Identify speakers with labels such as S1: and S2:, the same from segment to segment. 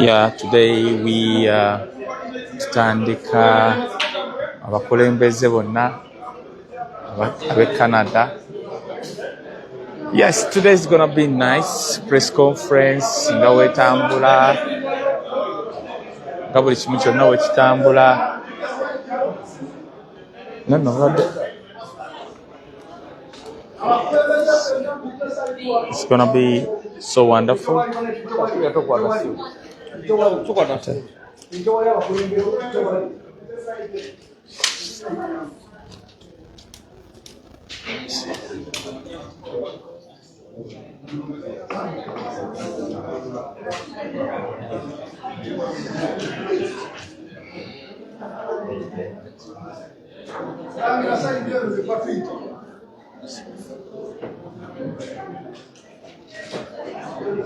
S1: Yeah, today we tutandika abakulembeze bonna abe Canada. Yes, today is gonna be nice press conference nga wetambula nga buli kimu kyonna wekitambula. No. It's gonna be so wonderful.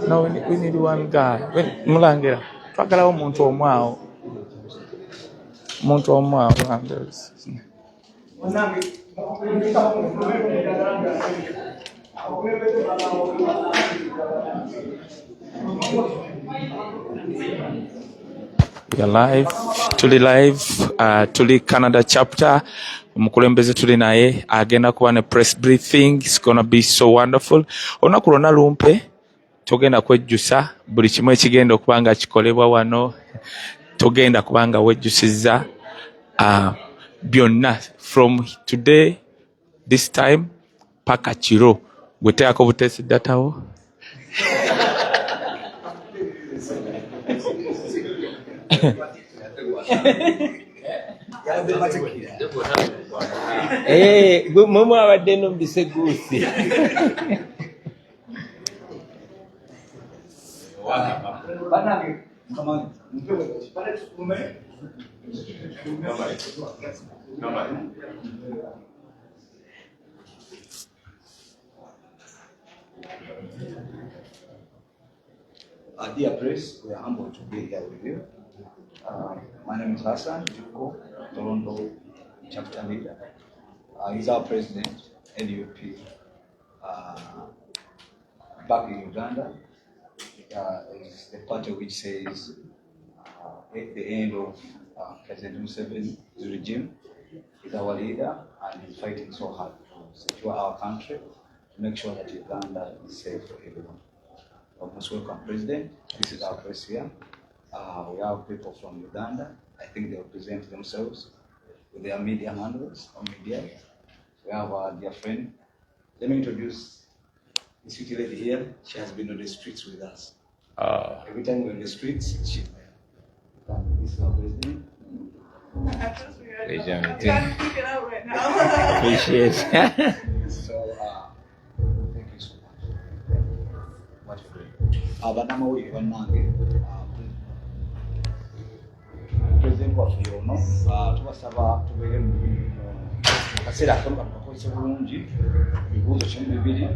S1: No, we need one guy. Mulangira, twagalawo omuntu omwawo. Omuntu omwawo Mulangira. We are live, tuli Canada chapter. Omukulembeze tuli naye agenda kuba ne press briefing. It's gonna be so wonderful. Olunaku lwonna lumpe togenda kwejjusa buli kimu ekigenda okuba nga kikolebwa wano. Togenda kuba nga wejjusizza byonna from today this time paka kiro gweteako buteesi datawo.
S2: Mama abadde no bisegusi.
S3: Dear press, we are humbled to be here with you. My name is Hassan Juko, Toronto chapter leader. He's our president, NUP, back in Uganda. It's the party which says at the end of President Museveni's regime, is our leader and he's fighting so hard to secure our country, to make sure that Uganda is safe for everyone. Most welcome, President. This is our press here. We have people from Uganda. I think they will present themselves with their media handles or media. We have our dear friend. Let me introduce this sweet lady here. She has been on the streets with us. Every time we're in the streets, she's there. This is our president.
S2: I can't pick it out right now. Appreciate it.
S3: So, thank you so much. Much great. Abanamawulire bannange, President waffe ono tubasaba tubeere mu kaseera katono kakozese bulungi ebibuuzo kimu bibiri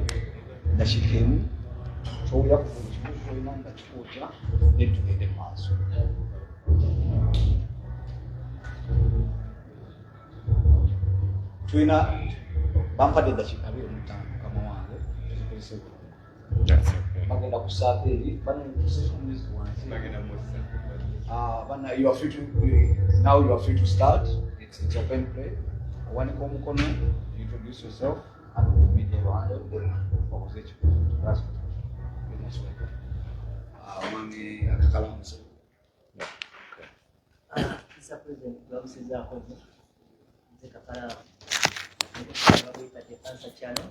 S3: dakiika emu kyowulira ku buli kibuuzo kyolina nga kikuuta ne tugende mu maaso. Tulina bampadde dakiika 25 mukama wange tuzikozese bulungi. Bagenda kusaako eri you are free to now you are free to start. It's open play. Wanika omukono, you introduce yourself and the media behind then opposite. That's Mami akakalamu.
S4: Mr. President, Gausiza Kozi, Zekapara, Answer Channel.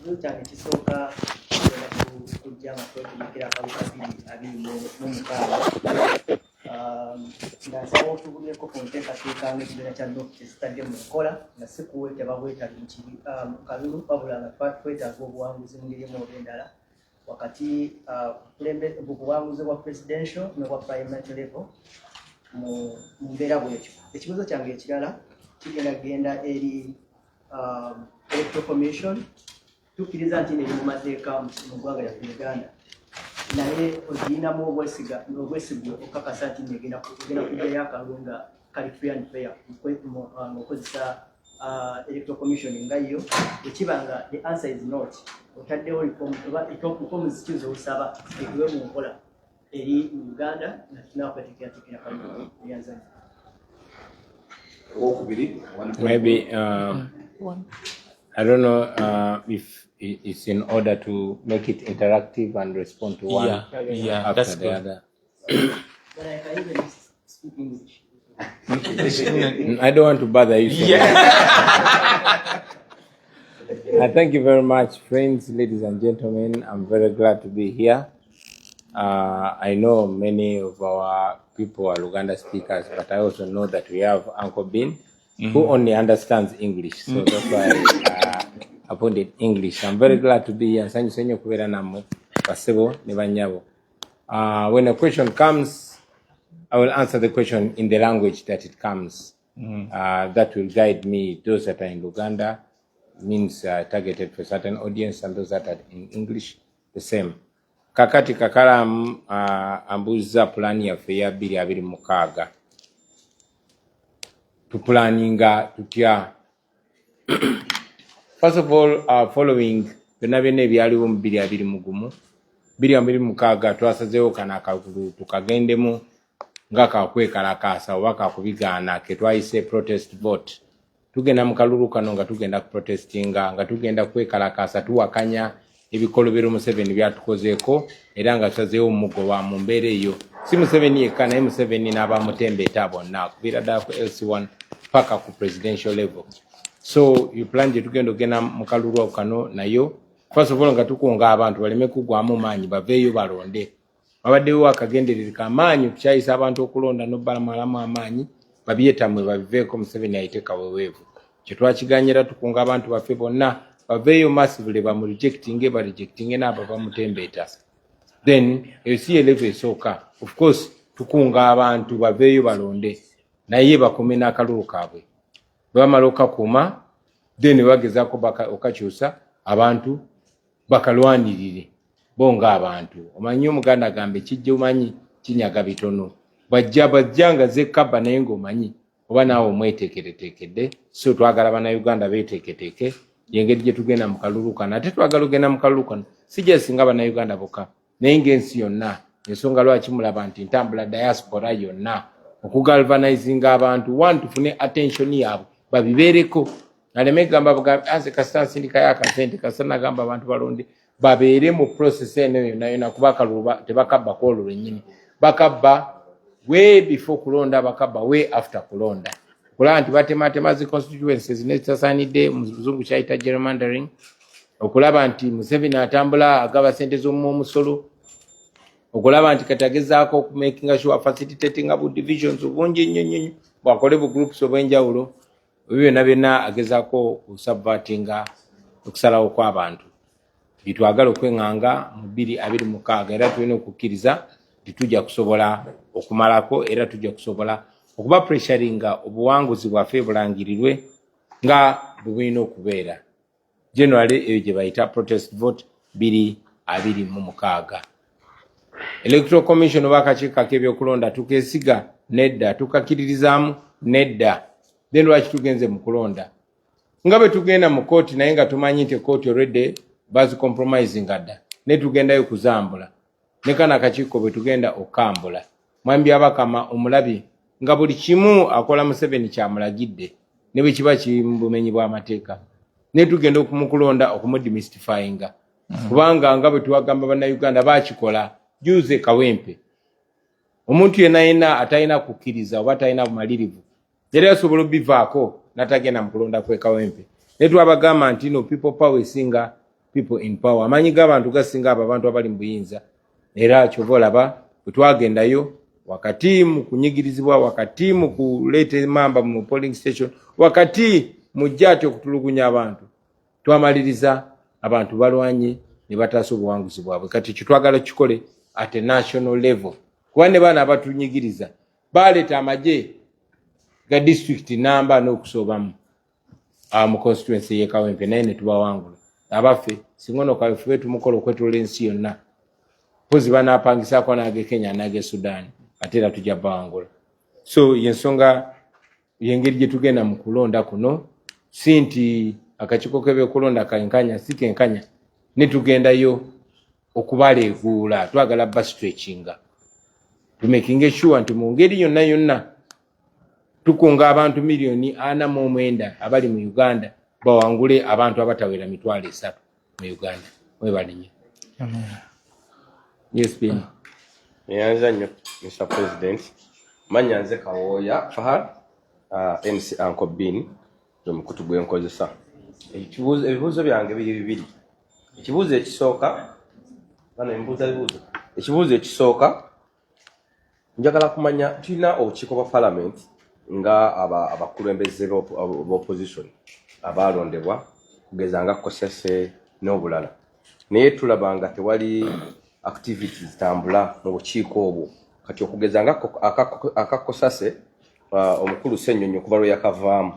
S4: Lucha ekisooka kujja amakwekubikira akawuka abiri mu mukaaga. Nga otugumyeko ku nteekateeka ng'ekibiina kya North Stadium mukola nga si kuweta babwetali mu kalulu wabula nga twetaaga obuwanguzi mu ngeri emu oba endala wakati mu buwanguzi bwa presidential n'obwa parliament level mu mbeera bwekyo. Ekibuuzo kyange ekirala kigenda eri Electoral Commission. Tukkiriza nti eri mu mateeka mu ggwanga lyaffe Uganda naye ogirinamu obwesigwa okukakasa nti negenda kujjayo akalulu nga kali free and fair ng'okozesa electoral commission ngayo ekibanga the answer is not otaddewo omuzikizo osaba ekiwe mu nkola eri Uganda na tunakweteekerateekera kalulu yanzanya.
S2: Maybe I don't know if it's in order to make it interactive and respond to one after
S1: that's
S2: the
S1: good.
S2: other.
S4: But I can even speak English.
S2: I don't want to bother you so much. Thank you very much, friends, ladies and gentlemen. I'm very glad to be here. I know many of our people are Luganda speakers, but I also know that we have Uncle Bin, who only understands English. So that's why I appointed English. I'm very glad to be here. When a question comes, I will answer the question in the language that it comes. That will guide me. Those that are in Luganda means targeted for certain audience, and those that are in English, the same. Kakati kakalamu ambuza plani ya feya 2026. Tuplaninga tutya. First of all, following byonna byonna ebyaliwo mu 2026 2026 twasazeewo kana akalulu tukagendemu nga kakwekalakaasa oba kakubigaana ke twayise protest vote. Tugenda mu kalulu kano nga tugenda protestinga nga tugenda kwekalakaasa tuwakanya ebikolobero Museveni byatukozeeko era nga tusazeewo mugoba mu mbeera eyo. Si Museveni yekka naye Museveni n'abamutembeeta bonna kuviira ddala ku LC1 paka ku presidential level. So you plan je tugenda ogenda mu kalulu kano nayo. First of all nga tukunga abantu baleme kugwamu maanyi baveeyo balonde. Babaddewo akagenderereka amaanyi kukyayisa abantu okulonda n'obalamalamu amaanyi babyetamwe babiveeko Museveni ayiteeka weweevu. Kye twakiganyira tukunga abantu baffe bonna baveeyo massively bamurejectinge n'abo bamutembeeta. Then eyo si level esooka. Of course tukunga abantu baveeyo balonde naye bakume n'akalulu kaabwe. Bamala okakuuma then bagezaako okakyusa abantu bakalwanirire bonga abantu. Omanyi Omuganda agambe kijja omanyi kinyaga bitono. Bajjanga zekkaba naye ng'omanyi oba naawe omweteekereteekedde. So twagala Bannayuganda beeteeketeeke yengeri gye tugenda mu kalulu kano. Ate twagala ogenda mu kalulu kano si gye singa Bannayuganda bokka naye ng'ensi yonna. Ensonga lwaki mulaba nti ntambula diaspora yonna okugalvanizinga abantu one tufune attention yaabwe babibeereko. Aleme gamba bagambe anze kasita nsindika y'akasente kasita nagamba abantu balonde babeere mu process eno yonna kuba akalulu tebakabba kwolwo lwennyini. Bakabba way before kulonda, bakabba way after kulonda. Okulaba nti batematema zi constituencies nezitasaanidde mu Luzungu kyayita gerrymandering. Okulaba nti Museveni atambula agaba sente z'omusolo. Okulaba nti kati agezaako okumakinga sure facilitating abu divisions bungi nnyo bwakole bu groups obw'enjawulo. Byonna byonna agezaako kusubvertinga okusalawo kw'abantu. Bitwagala okwenganga mu 2026 era tulina okukkiriza nti tujja kusobola okumalako era tujja kusobola okuba pressuringa obuwanguzi bwaffe bulangirirwe nga bwina okubeera. Generally eyo gye bayita protest vote 2026. Electoral Commission oba akakiiko k'ebyokulonda tukesiga nedda, tukakiririzaamu nedda. Then lwaki tugenze mu kulonda? Nga bwe tugenda mu kooti naye nga tumanyi nti kooti already bazi compromising adda. Ne tugendayo kuzambula. Ne kana akakiiko bwe tugenda okambula. Mwambi abakama omulabi nga buli kimu akola Museveni kyamulagidde ne bwe kiba kiri mu bumenyi bw'amateeka. Ne tugenda okumukulonda okumudemystifyinga. Kubanga nga bwe tuwagamba Bannayuganda bakikola juze Kawempe. Omuntu yenna atayina kukkiriza oba atayina bumalirivu era asobola bivaako natagenda mu kulonda kwe Kawempe. Ne twabagamba nti no people power esinga people in power. Amanyi g'abantu gasinga abantu abali mu buyinza. Era kyova olaba bwe twagendayo wakati mu kunyigirizibwa, wakati mu kuleeta mamba mu polling station, wakati mu jjati okutulugunya abantu, twamaliriza abantu balwanye ne bataasa obuwanguzi bwabwe. Kati kitwagala kikole at a national level. Kuba ne baana abatunyigiriza baleeta amagye ga district namba n'okusobamu mu constituency ye Kawempe naye ne tubawangula. Abaffe singono kafe tumukola okwetola ensi yonna. Pozi banaapangisaako n'age Kenya n'age Sudan ate era tujja bawangula. So yensonga yengeri gye tugenda mu kulonda kuno sinti akakiiko k'ebyokulonda kenkanya si kenkanya netugendayo okubaleeguula twagala bastretchinga tumakinge sure nti mu ngeri yonna yonna tukunga abantu miliyoni 49 abali mu Uganda bawangule abantu abatawera 3,000 mu Uganda. Mwebale nnyo. Yes, Ben.
S5: Nyanza nnyo Mr. President. Manya nze Kawoya Fahad, MC Uncle Bin, omukutu gwenkozesa. Ebibuuzo byange bibiri. Ekibuuzo ekisooka, ekibuuzo ekisooka njagala kumanya tulina obukiiko bwa Parliament nga abakulembeze b'opposition abalondebwa kugeza nga Kosese n'obulala. Naye tulabanga tewali activities zitambula mu bukiiko obwo. Kati okugeza nga akakosase omukulu Ssenyonyi okuba lwe yakavaamu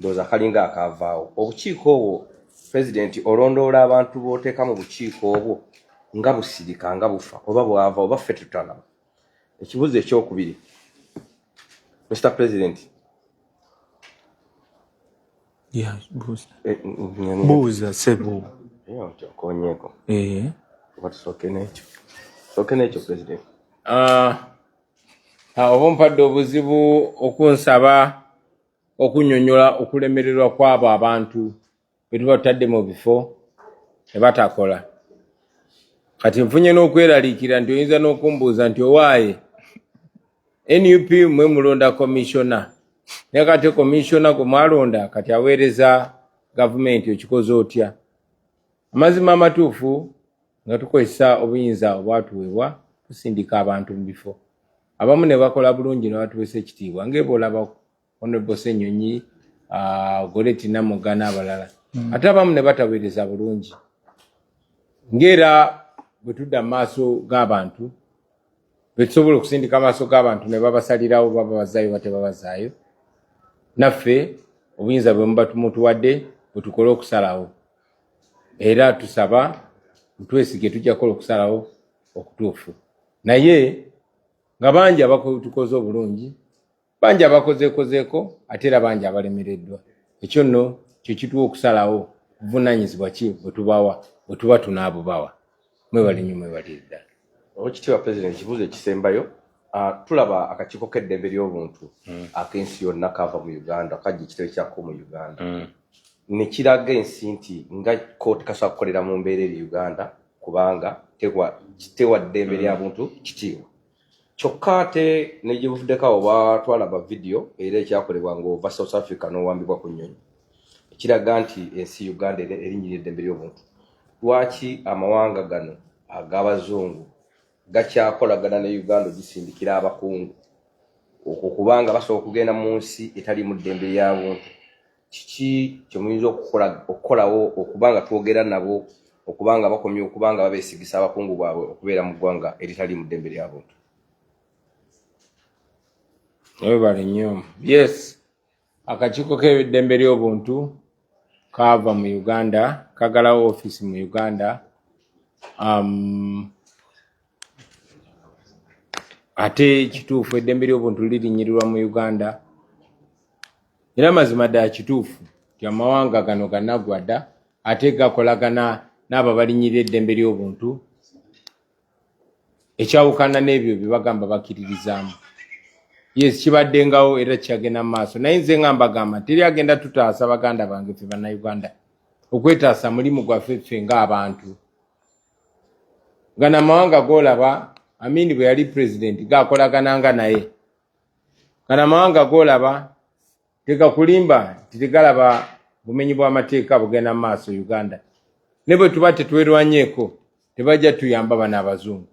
S5: ndowooza kalinga akavaawo. Obukiiko obwo President olondoola abantu b'oteeka mu bukiiko obwo nga busirika nga bufa oba bwava oba ffe tutalaba. Ekibuuzo ekyokubiri, Mr. President.
S1: Yeah, buuza sebo.
S5: Konyeko. Watusoke n'ekyo President.
S2: Oba mpadde obuzibu okunsaba okunnyonnyola okulemererwa kw'abo abantu be tuba tutadde mu bifo ne batakola. Kati nfunye n'okweraliikira nti oyinza n'okumbuuza nti owaaye NUP mwe mulonda commissioner. Naye kati commissioner gwe mwalonda kati aweereza gavumenti okikoze otya. Amazima amatuufu nga tukozesa obuyinza obwatuweebwa tusindika abantu mu bifo. Abamu ne bakola bulungi ne batuweesa ekitiibwa ng'ebo olaba Honorable Ssenyonyi, Goreti Namuga n'abalala. Ate abamu ne bataweereza bulungi. Ng'era bwe tudda mu maaso g'abantu bwe tusobola okusindika amaaso g'abantu ne babasalirawo baba bazaayo bate babazaayo. Naffe obuyinza bwe muba tumutuwadde bwe tukole okusalawo. Era tusaba mutwesige tujja kukola okusalawo okutuufu. Naye nga bangi abakoze obulungi, bangi abakozeeko ate era bangi abalemereddwa. Ekyo nno kye kituwa okusalawo buvunaanyizibwa ki bwe tubawa bwe tuba tunaabubawa. Mwebale nnyo mwebale ddala.
S5: Oweekitiibwa President, ekibuuzo ekisembayo tulaba akakiiko k'eddembe ly'obuntu ak'ensi yonna kava mu Uganda kajja ekitebe kyako mu Uganda. Ne kiraga ensi nti nga kooti kasobola kukolera mu mbeera eri Uganda kubanga tewa ddembe lya buntu kitiibwa. Kyokka ate ne gye buvuddeko batwalaba vidiyo era ekyakolebwa ng'ova South Africa n'owambibwa ku nnyonyi. Ekiraga nti ensi Uganda erinnyirira eddembe ly'obuntu. Lwaki amawanga gano ag'abazungu gakyakolagana ne Uganda gisindikira abakungu okubanga basobola okugenda mu nsi etali mu ddembe lya buntu? Kiki kyemuyinza okukolawo okubanga twogera nabo okubanga bakomye okubanga babeesigisa abakungu bwabwe okubeera mu ggwanga eritali mu ddembe lya buntu?
S2: Mwebale nnyo. Yes, akakiiko k'eddembe ly'obuntu kava mu Uganda kagalawo office mu Uganda. Ate kituufu eddembe ly'obuntu lirinyirirwa mu Uganda. Era mazima ddala kituufu nti amawanga gano gannaggwadda ate gakolagana n'abo balinyirira eddembe ly'obuntu ekyawukana n'ebyo bye bagamba bakkiririzaamu. Yes, kibaddengawo era kyagenda mu maaso. Naye nze nga mbagamba teri agenda tutaasa baganda bange ffe bannayuganda. Okwetaasa mulimu gwaffe ffe ng'abantu. Gano amawanga g'olaba Amini bwe yali president gakolagananga naye. Gano amawanga g'olaba tegakulimba tegalaba bumenyi bw'amateeka bugenda mu maaso Uganda. Ne bwe tuba tetwerwanyeeko tebajja tuyamba bano abazungu.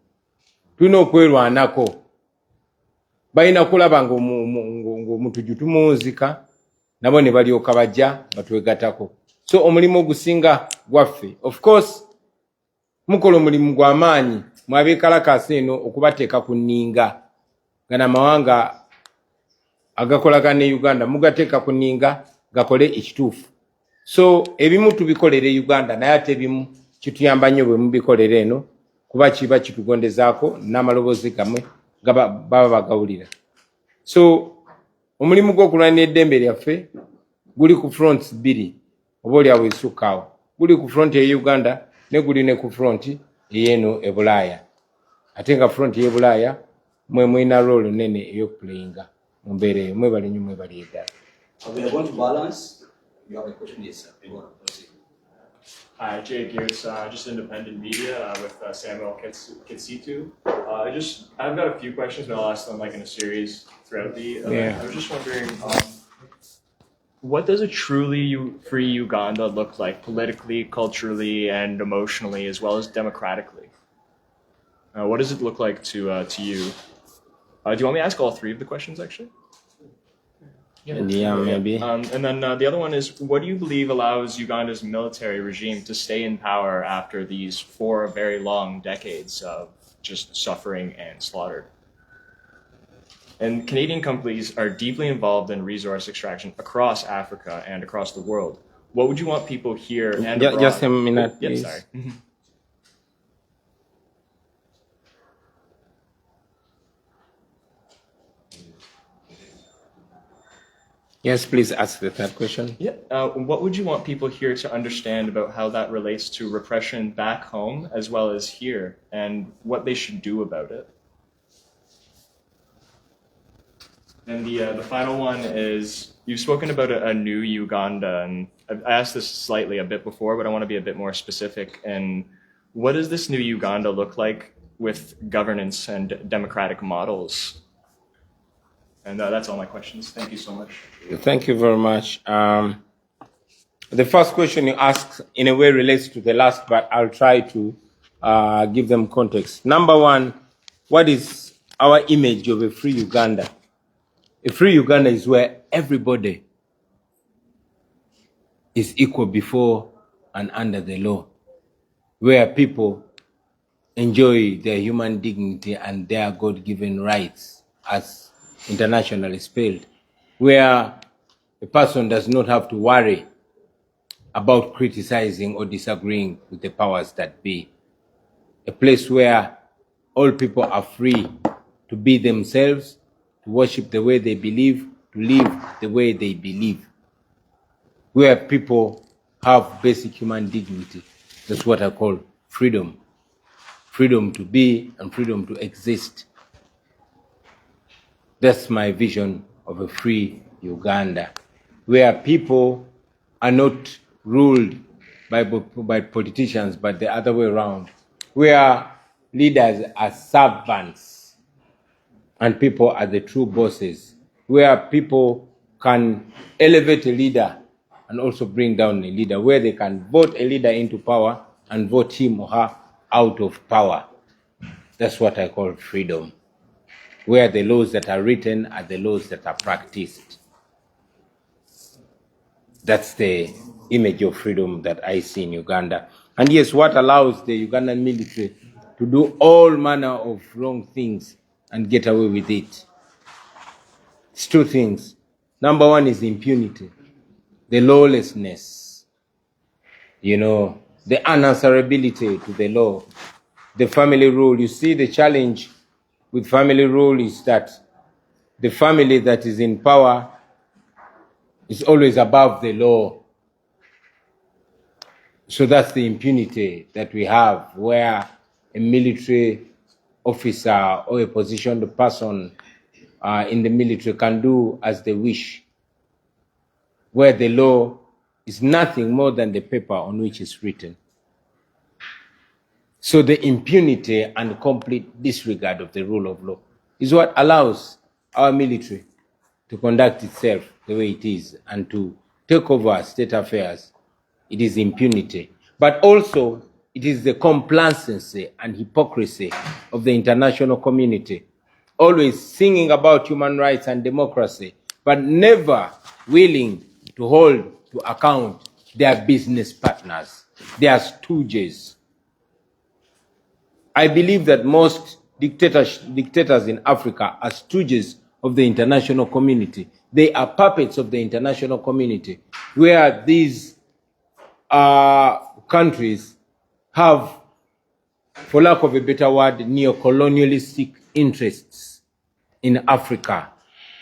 S2: Tulina okwerwanako. Balina kulaba ng'omuntu tumuwunzika nabo ne balyoka bajja nga twegatako. So omulimu ogusinga gwaffe. Of course, mukola omulimu gw'amaanyi mwabeekalakaasa eno okubateeka ku nninga. Gano amawanga agakolagana ne Uganda mugateeka ku nninga gakole ekituufu. So ebimu tubikolera Uganda naye ate ebimu kituyamba nnyo bwe mubikolera eno kuba kiba kitugondezaako n'amaloboozi gamwe baba bagawulira. So omulimu gw'okulwanira eddembe lyaffe guli ku fronts bbiri oba oliawo esukkaawo guli ku front ye Uganda ne guli ne ku front ey'eno e Bulaaya ate nga front y'e Bulaaya mwe mulina role nene ey'okuplayinga mu mbeera eyo mwebale nnyo mwebale eddala.
S3: We are going to balance. You have a question? Yes, sir. You want to proceed.
S6: Hi, Jay Gears, just independent media with Samuel Kitsitu. I've got a few questions, but I'll ask them like in a series throughout the event.
S2: Yeah.
S6: I was just wondering, what does a truly free Uganda look like politically, culturally, and emotionally, as well as democratically? What does it look like to you? Do you want me to ask all three of the questions, actually?
S2: Yeah, maybe.
S6: And then the other one is, what do you believe allows Uganda's military regime to stay in power after these 4 very long decades of just suffering and slaughter? And Canadian companies are deeply involved in resource extraction across Africa and across the world. What would you want people here and abroad?
S2: Just a minute,
S6: Yeah,
S2: please.
S6: sorry.
S2: Yes, please ask the third question.
S6: Yeah. What would you want people here to understand about how that relates to repression back home as well as here, and what they should do about it? And the final one is, you've spoken about a new Uganda, and I asked this slightly a bit before, but I want to be a bit more specific. And what does this new Uganda look like with governance and democratic models? And that's all my questions. Thank you so much.
S2: Thank you very much. The first question you asked in a way relates to the last, but I'll try to give them context. Number one, what is our image of a free Uganda? A free Uganda is where everybody is equal before and under the law, where people enjoy their human dignity and their God-given rights as internationally spelled, where a person does not have to worry about criticizing or disagreeing with the powers that be. A place where all people are free to be themselves, to worship the way they believe, to live the way they believe. Where people have basic human dignity. That's what I call freedom. Freedom to be and freedom to exist. That's my vision of a free Uganda, where people are not ruled by politicians, but the other way around, where leaders are servants and people are the true bosses, where people can elevate a leader and also bring down a leader, where they can vote a leader into power and vote him or her out of power. That's what I call freedom, where the laws that are written are the laws that are practiced. That's the image of freedom that I see in Uganda. And yes, what allows the Ugandan military to do all manner of wrong things and get away with it? It's 2 things. Number one is impunity, the lawlessness, the unanswerability to the law, the family rule. You see, the challenge with family rule is that the family that is in power is always above the law. So that's the impunity that we have, where a military officer or a positioned person in the military can do as they wish, where the law is nothing more than the paper on which it's written. So the impunity and complete disregard of the rule of law is what allows our military to conduct itself the way it is and to take over state affairs. It is impunity. But also, it is the complacency and hypocrisy of the international community, always singing about human rights and democracy, but never willing to hold to account their business partners, their stooges. I believe that most dictators in Africa are stooges of the international community. They are puppets of the international community, where these countries have, for lack of a better word, neo-colonialistic interests in Africa,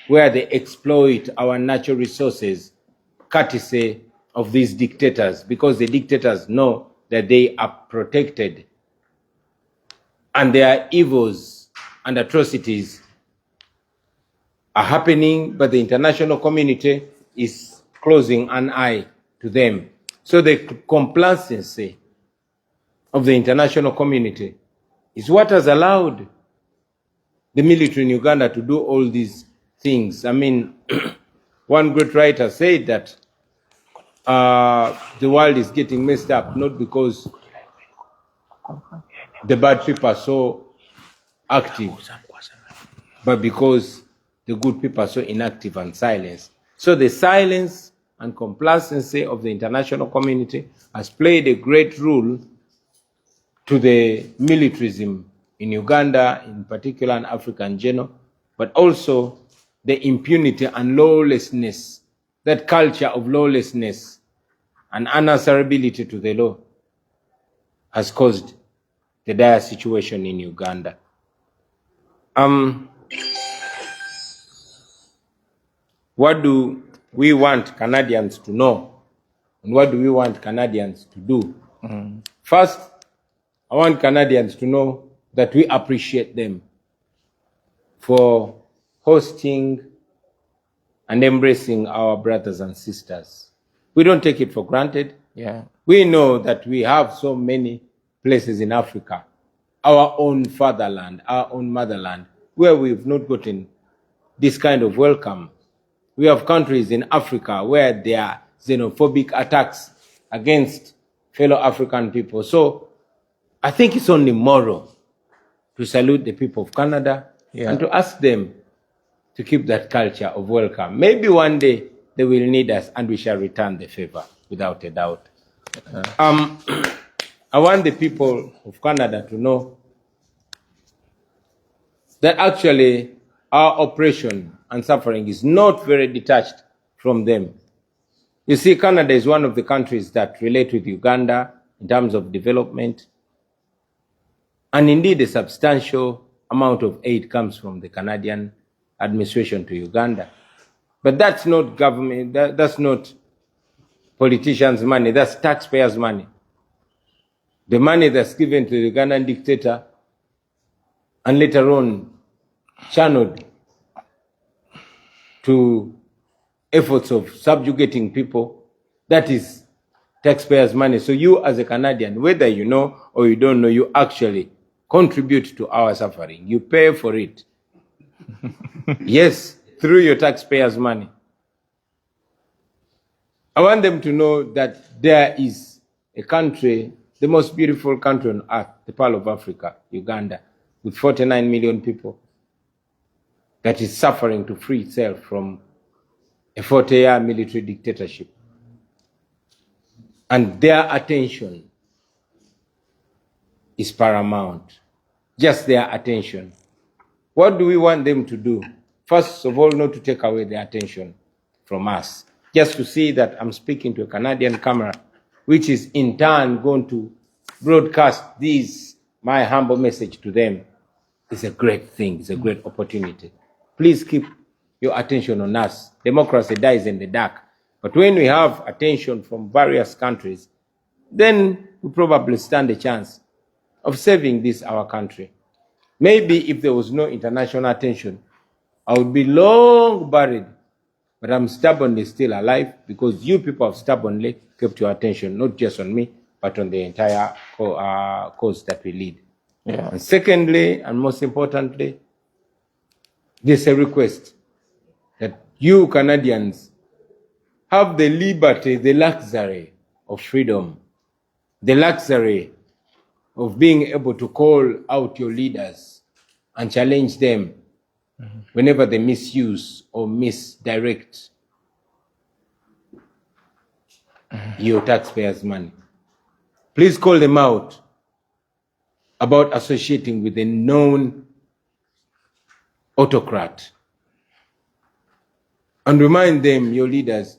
S2: where they exploit our natural resources courtesy of these dictators, because the dictators know that they are protected and their evils and atrocities are happening, but the international community is closing an eye to them. So the complacency of the international community is what has allowed the military in Uganda to do all these things. I mean, one great writer said that the world is getting messed up, not because the bad people are so active, but because the good people are so inactive and silent. So the silence and complacency of the international community has played a great role to the militarism in Uganda, in particular, and Africa in general, but also the impunity and lawlessness, that culture of lawlessness and unanswerability to the law has caused the dire situation in Uganda. What do we want Canadians to know? And what do we want Canadians to do? First, I want Canadians to know that we appreciate them for hosting and embracing our brothers and sisters. We don't take it for granted.
S1: Yeah.
S2: We know that we have so many places in Africa, our own fatherland, our own motherland, where we've not gotten this kind of welcome. We have countries in Africa where there are xenophobic attacks against fellow African people. So I think it's only moral to salute the people of Canada and to ask them to keep that culture of welcome. Maybe one day they will need us and we shall return the favor, without a doubt. I want the people of Canada to know that actually our oppression and suffering is not very detached from them. You see, Canada is one of the countries that relate with Uganda in terms of development. And indeed, a substantial amount of aid comes from the Canadian administration to Uganda. But that's not government, that's not politicians' money, that's taxpayers' money. The money that's given to the Ugandan dictator and later on channeled to efforts of subjugating people, that is taxpayers' money. So you as a Canadian, whether you know or you don't know, you actually contribute to our suffering. You pay for it. Yes, through your taxpayers' money. I want them to know that there is a country, the most beautiful country on earth, the Pearl of Africa, Uganda, with 49 million people, that is suffering to free itself from a 40-year military dictatorship. And their attention is paramount. Just their attention. What do we want them to do? First of all, not to take away their attention from us. Just to see that I'm speaking to a Canadian camera, which is in turn going to broadcast this, my humble message to them, is a great thing, it's a great opportunity. Please keep your attention on us. Democracy dies in the dark. But when we have attention from various countries, then we probably stand a chance of saving this, our country. Maybe if there was no international attention, I would be long buried. But I'm stubbornly still alive because you people have stubbornly kept your attention, not just on me, but on the entire cause that we lead.
S1: Yeah.
S2: And secondly, and most importantly, there's a request that you Canadians have the liberty, the luxury of freedom, the luxury of being able to call out your leaders and challenge them whenever they misuse or misdirect your taxpayers' money. Please call them out about associating with a known autocrat. And remind them, your leaders,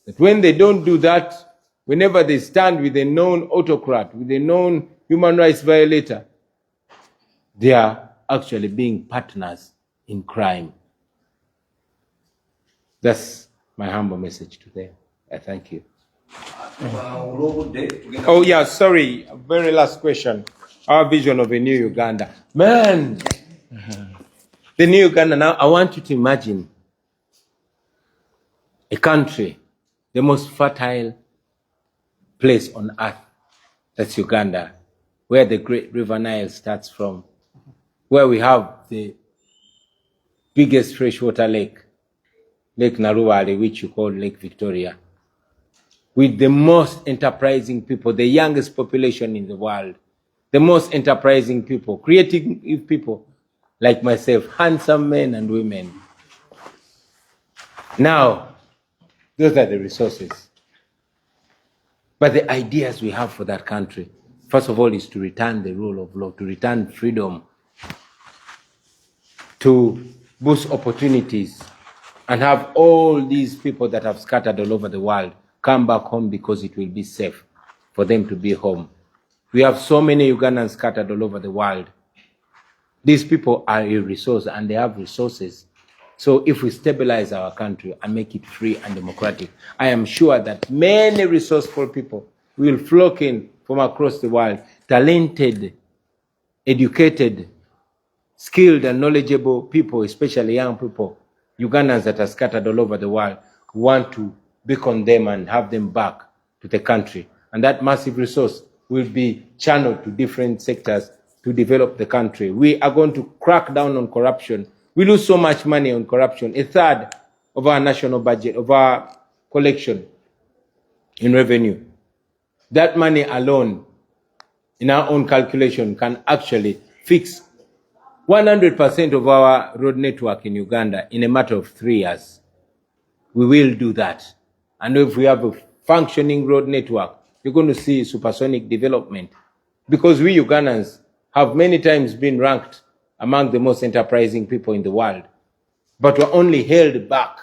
S2: that when they don't do that, whenever they stand with a known autocrat, with a known human rights violator, they are actually being partners in crime. That's my humble message to them. Thank you.
S3: olw'obudde tugenda
S2: Oh yeah, sorry. Very last question. Our vision of a new Uganda. Man, the new Uganda now, I want you to imagine a country, the most fertile place on earth. That's Uganda, where the great river Nile starts from, where we have the biggest freshwater lake, Lake Naruwale, which you call Lake Victoria, with the most enterprising people, the youngest population in the world, the most enterprising people, creative people like myself, handsome men and women. Now, those are the resources. But the ideas we have for that country, first of all, is to return the rule of law, to return freedom, to boost opportunities, and have all these people that have scattered all over the world come back home because it will be safe for them to be home. We have so many Ugandans scattered all over the world. These people are a resource and they have resources. So if we stabilize our country and make it free and democratic, I am sure that many resourceful people will flock in from across the world, talented, educated, skilled and knowledgeable people, especially young people, Ugandans that are scattered all over the world, who want to beacon them and have them back to the country. And that massive resource will be channeled to different sectors to develop the country. We are going to crack down on corruption. We lose so much money on corruption, a third of our national budget, of our collection in revenue. That money alone, in our own calculation, can actually fix 100% of our road network in Uganda in a matter of 3 years. We will do that. And if we have a functioning road network, you're going to see supersonic development. Because we Ugandans have many times been ranked among the most enterprising people in the world, but we're only held back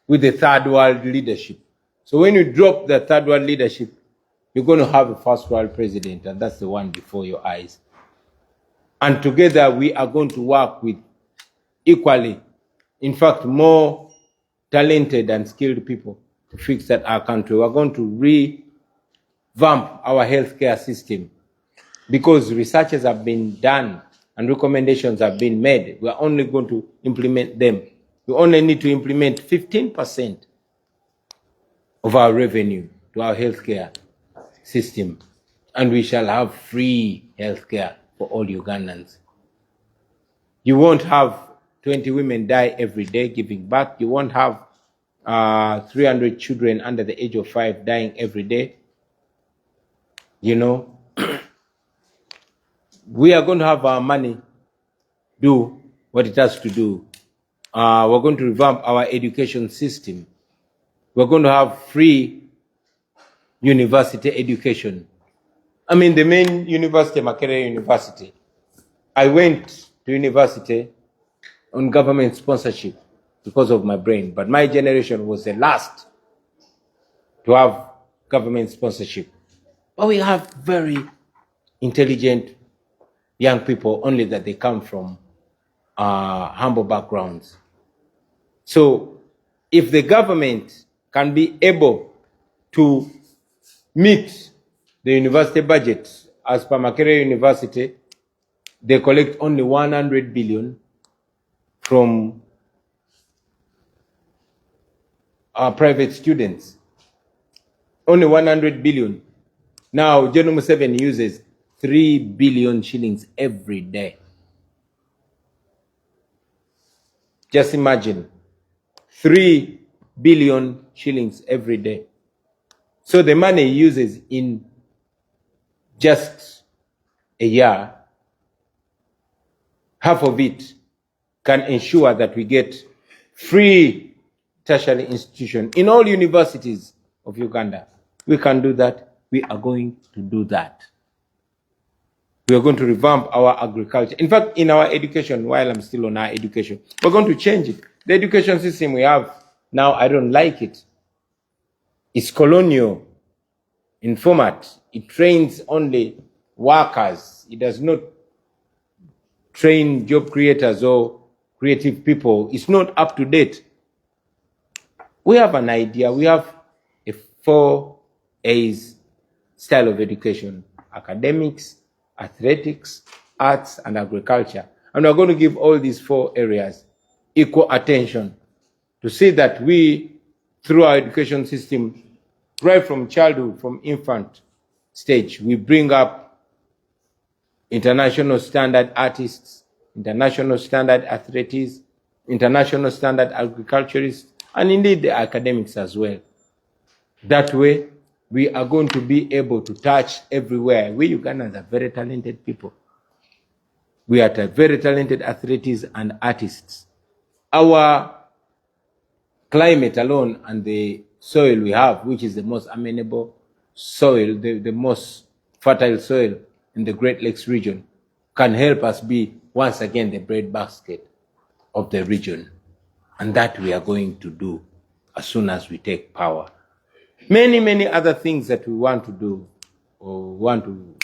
S2: with the third world leadership. So when you drop the third world leadership, you're going to have a first world president, and that's the one before your eyes. And together we are going to work with equally, in fact, more talented and skilled people to fix that our country. We're going to revamp our healthcare system because researches have been done and recommendations have been made. We're only going to implement them. We only need to implement 15% of our revenue to our healthcare system, and we shall have free healthcare for all Ugandans. You won't have 20 women die every day giving birth. You won't have 300 children under the age of 5 dying every day. You know, we are going to have our money do what it has to do. We're going to revamp our education system. We're going to have free university education. I mean, the main university, Makerere University, I went to university on government sponsorship because of my brain, but my generation was the last to have government sponsorship. But we have very intelligent young people, only that they come from humble backgrounds. So if the government can be able to meet the university budget, as per Makerere University, they collect only 100 billion from private students. Only 100 billion. Now, General Museveni uses 3 billion shillings every day. Just imagine, 3 billion shillings every day. So the money he uses in just a year, half of it can ensure that we get free tertiary institution in all universities of Uganda. We can do that. We are going to do that. We are going to revamp our agriculture. In fact, in our education, while I'm still on our education, we're going to change it. The education system we have now, I don't like it. It's colonial in format. It trains only workers. It does not train job creators or creative people. It's not up to date. We have an idea. We have 4 A's style of education: academics, athletics, arts, and agriculture. And we're going to give all these 4 areas equal attention to see that we, through our education system, right from childhood, from infant stage, we bring up international standard artists, international standard athletes, international standard agriculturists, and indeed the academics as well. That way, we are going to be able to touch everywhere. We Ugandans are very talented people. We are very talented athletes and artists. Our climate alone and the soil we have, which is the most amenable soil, the most fertile soil in the Great Lakes region, can help us be once again the breadbasket of the region. And that we are going to do as soon as we take power. Many, many other things that we want to do, or want to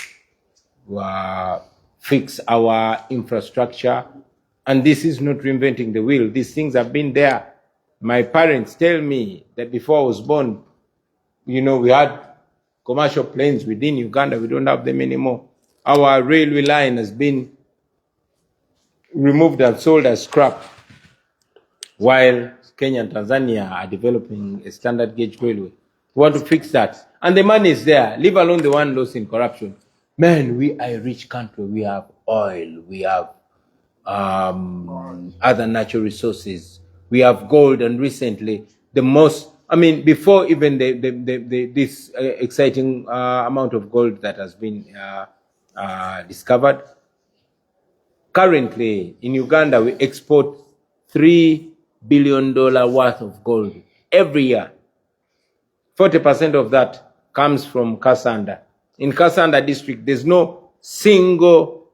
S2: fix our infrastructure. And this is not reinventing the wheel. These things have been there. My parents tell me that before I was born, we had commercial planes within Uganda. We don't have them anymore. Our railway line has been removed and sold as scrap, while Kenya and Tanzania are developing a standard gauge railway. We want to fix that. And the money is there, leave alone the one lost in corruption. Man, we are a rich country. We have oil. We have other natural resources. We have gold, and recently before even this exciting amount of gold that has been discovered. Currently, in Uganda, we export $3 billion worth of gold every year. 40% of that comes from Kasanda. In Kasanda district, there's no single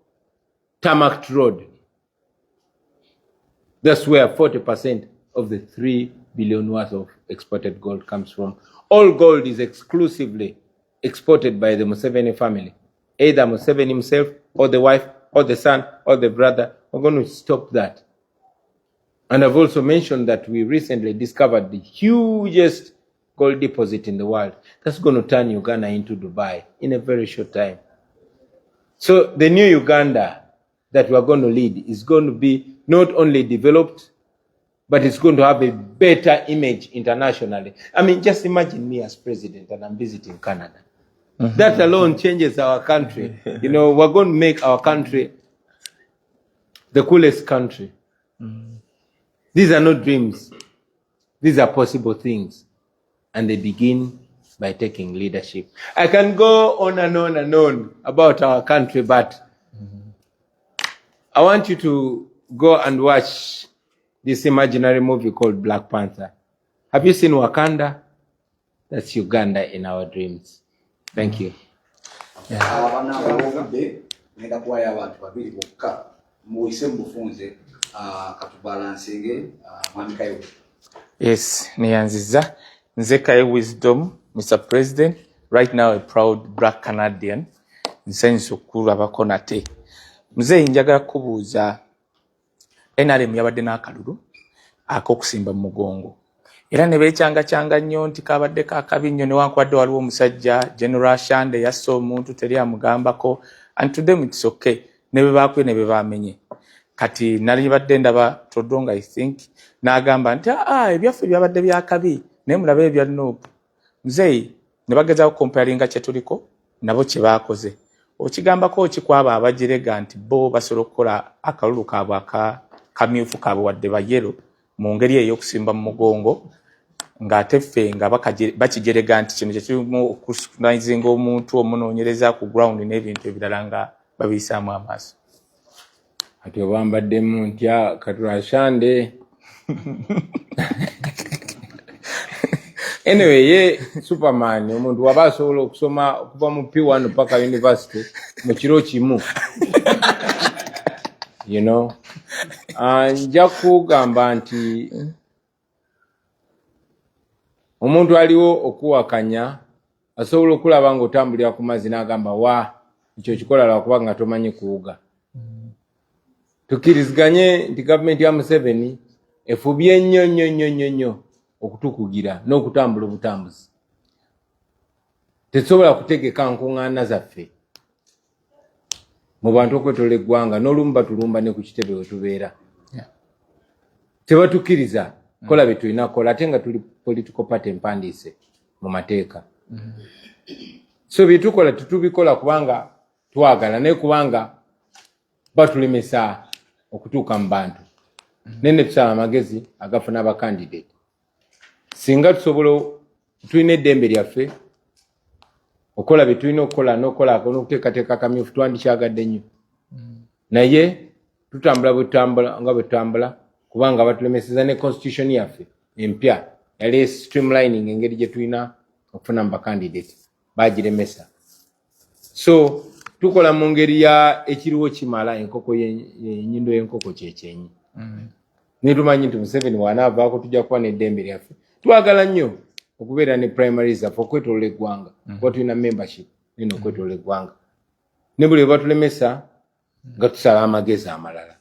S2: tarmac road. That's where 40% of the $3 billion worth of exported gold comes from. All gold is exclusively exported by the Museveni family. Either Museveni himself, or the wife, or the son, or the brother. We're going to stop that. And I've also mentioned that we recently discovered the hugest gold deposit in the world. That's going to turn Uganda into Dubai in a very short time. So the new Uganda that we're going to lead is going to be not only developed, but it's going to have a better image internationally. Just imagine me as president and I'm visiting Canada. Mm-hmm. That alone changes our country. We're going to make our country the coolest country. Mm-hmm. These are not dreams. These are possible things. And they begin by taking leadership. I can go on and on and on about our country, but I want you to go and watch this imaginary movie called Black Panther. Have you seen Wakanda? That's Uganda in our dreams. Thank you.
S1: Yes, niyanziza. Nzekaye Wisdom, Mr. President, right now a proud Black Canadian. Nsenso kulabako nate. Mzee njagala kubuuza NRM yabadde n'akalulu ak'okusimba mu mugongo. Era ne beekyanga nnyo nti kabadde kaakabi nnyo newankubadde waliwo omusajja General Shande yasse omuntu teri amugambako, and to them it's okay. Ne bwe baakwe ne bwe baamenye. Kati nali badde ndaba Todonga I think n'agamba nti ebyaffe byabadde byakabi naye mulabe ebya Nuupu. Mzee ne bagezaako comparinga kye tuliko nabo kye baakoze. Okigambako kikwaba abagirega nti bo basobola okukola akalulu kaabwe akamyufu kaabwe wadde bayero mu ngeri ey'okusimba mu mugongo ng'ate ffe nga bakigerega nti kino kye kirimu okuscrutinizinga omuntu omunoonyereza ku ground n'ebintu ebirala nga babiyisaamu amaaso.
S2: Ati obambaddemu ntya Katula Shande. Anyway, ye Superman, omuntu waba asobola okusoma okuva mu P1 paka university mu kiro kimu. Nja kugamba nti omuntu aliwo okuwakanya asobola okulaba nga otambulira ku mazzi n'agamba ekyo kikola lwakuba nga tomanyi kuwuga. Tukiriziganye nti gavumenti ya Museveni efubye nnyo okutukugira n'okutambula obutambuzi. tetusobola kutegeka nkuŋŋaana zaffe mu bantu okwetola eggwanga n'olumu batulumba ne ku kitebe we tubeera tebatukkiriza kola bye tulina kukola ate nga tuli political party empandiise mu mateeka so bye tukola tetubikola kubanga twagala naye kubanga batulemesa okutuuka mu bantu nene tusaba amagezi agafuna abakandidate singa tusobola tulina eddembe lyaffe okola bye tulina okukola n'okuteekateeka akamyufu twandikyagadde nnyo naye tutambula nga bwe tutambula kubanga batulemeseza ne constitution yaffe empya yali streamlining engeri gye tulina okufuna mu bakandidate bagiremesa so tukola mu ngeri ya ekiriwo kimala enkoko y'ennyindo y'enkoko kyekyenyi naye tumanyi nti Museveni wanaavaako tujja kuba n'eddembe lyaffe twagala nnyo okubeera ne primaries zaffe okwetolola eggwanga kuba tulina membership nina okwetolola eggwanga ne buli bwe batulemesa nga tusala amagezi amalala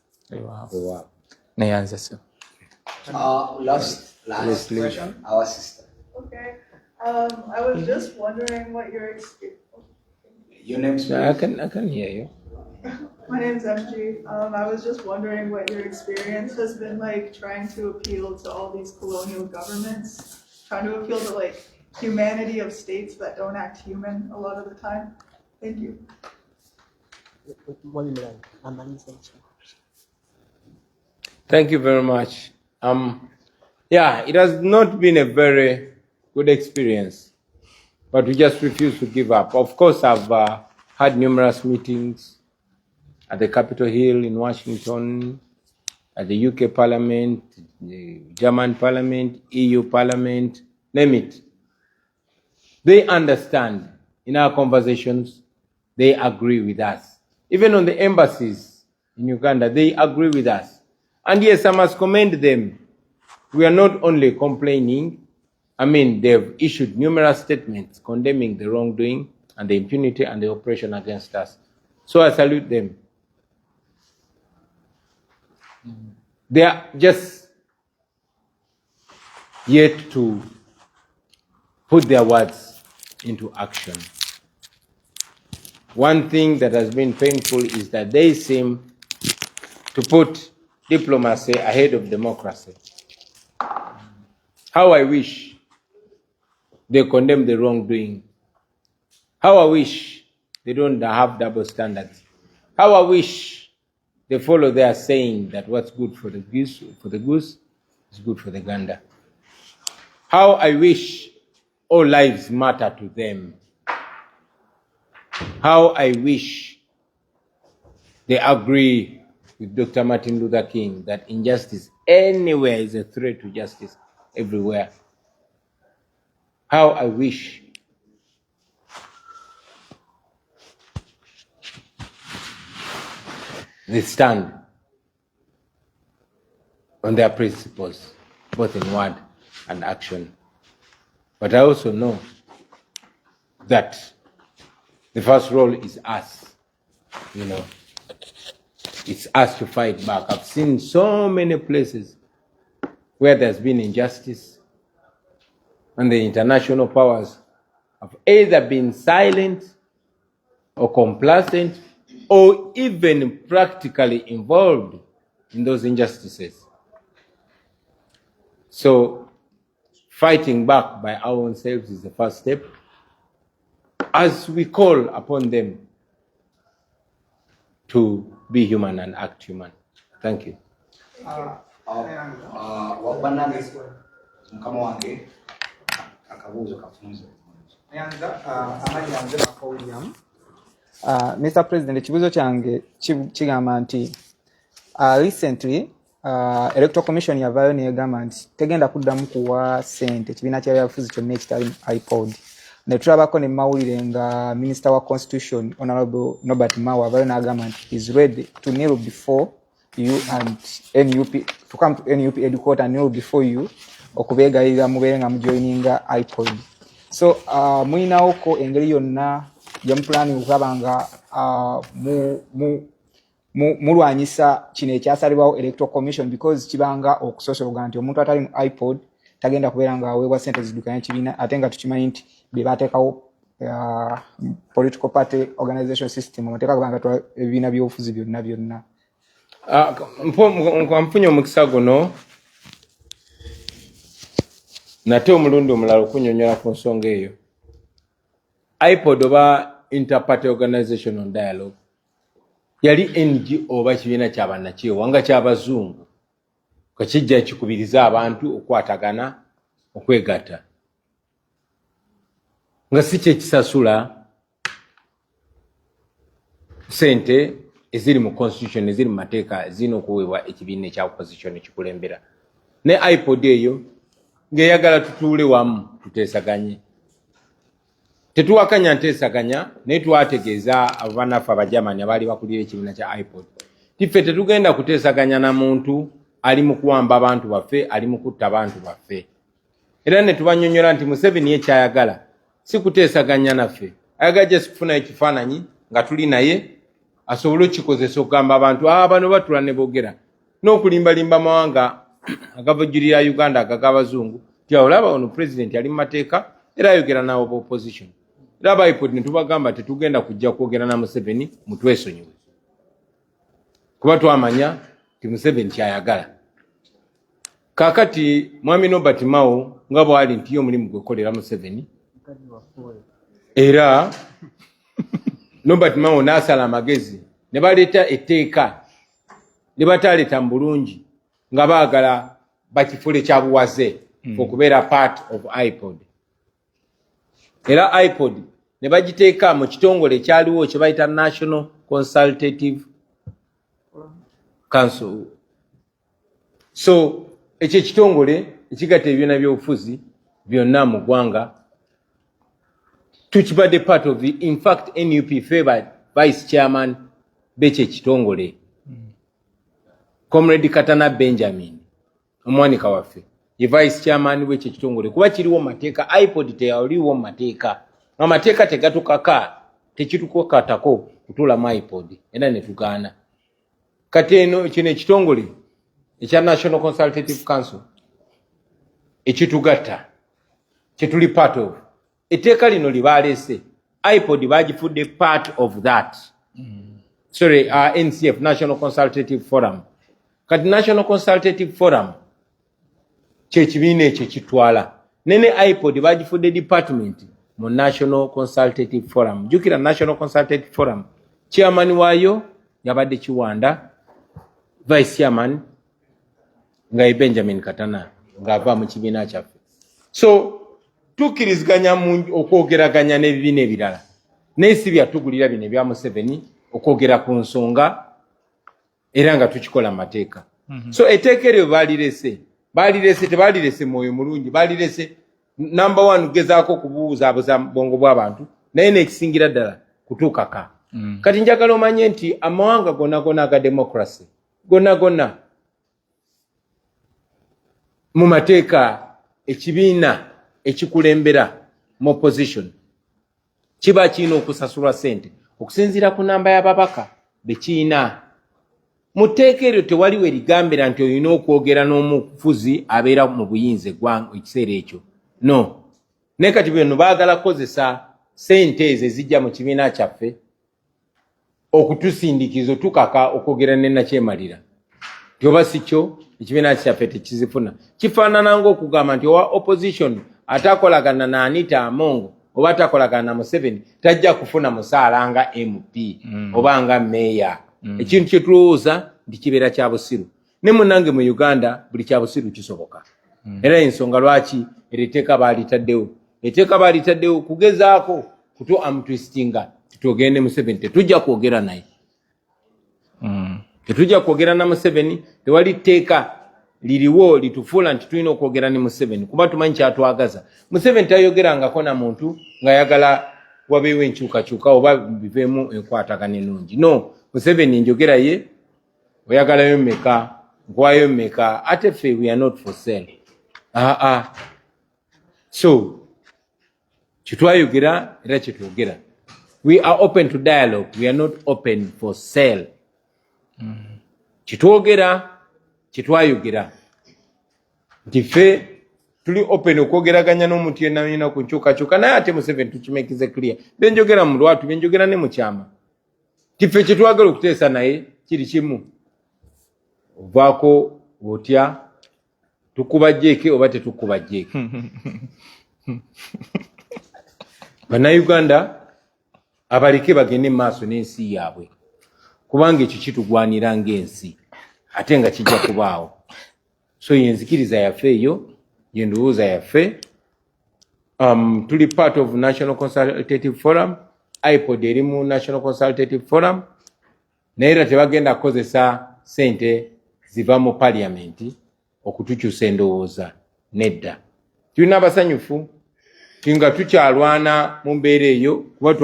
S1: neyanza so
S3: Last question, our sister.
S7: Okay. I was just wondering what your experience.
S3: Your name,
S2: I can hear you.
S7: My name's MG. I was just wondering what your experience has been like trying to appeal to all these colonial governments, trying to appeal to like humanity of states that don't act human a lot of the time. Thank you.
S2: Thank you very much. Yeah, it has not been a very good experience, but we just refuse to give up. Of course, I've had numerous meetings at the Capitol Hill in Washington, at the UK Parliament, the German Parliament, EU Parliament, name it. They understand in our conversations, they agree with us. Even on the embassies in Uganda, they agree with us. And yes, I must commend them. We are not only complaining, they've issued numerous statements condemning the wrongdoing and the impunity and the oppression against us. So I salute them. They are just yet to put their words into action. One thing that has been painful is that they seem to put diplomacy ahead of democracy. How I wish they condemn the wrongdoing. How I wish they don't have double standards. How I wish they follow their saying that what's good for the goose is good for the gander. How I wish all lives matter to them. How I wish they agree with Dr. Martin Luther King that injustice anywhere is a threat to justice everywhere. How I wish they stand on their principles, both in word and action. But I also know that the first role is us, It's us to fight back. I've seen so many places where there's been injustice and the international powers have either been silent or complacent or even practically involved in those injustices. So fighting back by our own selves is the first step as we call upon them to be human and act human. Thank you.
S8: Mr. President, ekibuuzo kyange kigamba nti recently Electoral Commission yavaayo negamba nti tegenda kuddamu kuwa ssente ekibiina ky'ebyabufuzi kyonna ekitali iPod. Ne tulabako ne mawulire nga Minister wa Constitution Honorable Norbert Mao avaayo n'agamba nti he is ready to kneel before you and NUP, to come to NUP headquarters and kneel before you okubeegayirira mubeere nga mujoininga iPod. So muyinawoko engeri yonna gyamupulani okulaba nga mulwanyisa kino ekyasalibwawo Electoral Commission because kibanga okusosola nti omuntu atali mu iPod tagenda kubeera nga aweebwa ssente ziddukanya ekibiina ate nga tukimanyi nti be bateekawo political party organization system amateeka kubanga ebibiina by'obufuzi byonna
S2: nfunye omukisa guno nate omulundi omulala okunyonyola ku nsonga eyo IPOD oba interparty organizational dialogue yali NGO oba kibiina kyabannakyewa nga kyabazungu kakijja kikubiriza abantu okwatagana okwegatta nga si kyekisasula sente eziri mu constitution eziri mu mateeka zirina okuweebwa ekibiina ekya opposition ekikulembera ne IPOD eyo ng'eyagala tutuule wamu tuteesaganye tetuwakanya nteesaganya naye twategeeza abo bannaffe abajamani abaali bakulira ekibiina kya IPOD tiffe tetugenda kuteesaganya na muntu ali mu kuwamba abantu baffe ali mu kutta abantu baffe era ne tubanyonyola nti Museveni ekyayagala si kuteesaganya naffe ayagala gye sikufuna ekifaananyi nga tuli naye asobole okukikozesa okugamba abantu bano batula ne boogera n'okulimbalimba amawanga agavujjirira Uganda ag'abazungu ti olaba ono president ali mu mateeka era ayogera nawo ba opposition era aba IPOD ne tubagamba tetugenda kujja kwogera na Museveni mutwesonyiwe kuba twamanya ti Museveni kyayagala kaakati mwami Nobert Mao nga bwali nti yo mulimu gwekolera Museveni era Nobert Mao n'asala amagezi ne baleeta etteeka ne bataleeta mu bulungi nga baagala bakifule kya buwaze okubeera part of IPOD era IPOD ne bagiteeka mu kitongole ekyaliwo kye bayita National Consultative Council so ekyo ekitongole ekigatta ebibiina by'obufuzi byonna mu ggwanga tukibadde part of it. In fact NUP favored vice chairman b'ekyo ekitongole Comrade Katana Benjamin omwanika waffe ye vice chairman w'ekyo ekitongole kuba kiriwo mu mateeka IPOD teyaliwo mu mateeka amateeka tegatukaka tekitukakatako kutuula mu IPOD era ne tugaana kati eno kino ekitongole ekya National Consultative Council ekitugatta kyetuli part of etteeka lino libaleese IPOD bagifudde part of that sorry NCF National Consultative Forum kati National Consultative Forum kyekibiina ekyo kitwala nene IPOD bagifudde department mu National Consultative Forum jukira National Consultative Forum chairman waayo yabadde Kiwanda vice chairman nga Benjamin Katana ng'ava mu kibiina kyaffe so tukiriziganya okwogeraganya n'ebibiina ebirala naye si byatugulira bino ebya Museveni okwogera ku nsonga era nga tukikola mateeka so etteeka eryo balirese tebalirese mwoyo mulungi balirese number 1 gezaako kubuuzaabuza bwongo bw'abantu naye n'ekisingira ddala kutuukaka kati njagala omanye nti amawanga gonna aga democracy gonna mu mateeka ekibiina ekikulembera mu opposition kiba kirina okusasulwa sente okusinziira ku namba y'ababaka bekiina mu tteeka eryo tewaliwo erigambira nti olina okwogera n'omufuzi abeera mu buyinza ekiseera ekyo no naye kati bino baagala kukozesa sente ezo ezijja mu kibiina kyaffe okutusindikiza tukaka okwogera ne nakyemalira tyoba si kyo ekibiina kyaffe tekizifuna kifaanana ng'okugamba nti owa opposition atakolagana na Anita Amongo oba atakolagana na Museveni tajja kufuna musaala nga MP oba nga meya ekintu kye tulowooza nti kibeera kya busiru ne munnange mu Uganda buli kya busiru kisoboka era ensonga lwaki eriteeka baalitaddewo kugezaako kutu amtwistinga tutogende Museveni tetujja kwogera naye tetujja kwogera na Museveni tewali tteeka liriwo litufuula nti tulina okwogera ne Museveni kuba tumanyi kyatwagaza Museveni tayogerangako na muntu ng'ayagala wabeewo enkyukakyuka oba biveemu enkwatagana ennungi no Museveni njogera ye oyagalayo mmeka nkwayo mmeka ate ffe we are not for sale so kitwayogera era kyetwogera we are open to dialogue we are not open for sale kitwogera kitwayogera nti ffe tuli open okwogeraganya n'omuntu yenna yenna ku nkyukakyuka naye ate Museveni tukimekize clear benjogera mu lwatu benjogera ne mu kyama kife kye twagala okuteesa naye kiri kimu ovaako otya tukuba jeke oba tetukuba jeke Bannayuganda abaleke bagende maaso n'ensi yaabwe kubanga ekyo kitugwanira ng'ensi ate nga kijja kubaawo so yenzikiriza yaffe eyo yendowooza yaffe tuli part of National Consultative Forum IPOD eri mu National Consultative Forum naye era tebagenda kukozesa sente ziva mu parliament okutukyusa endowooza nedda tulina abasanyufu nga tukyalwana mu mbeera eyo kuba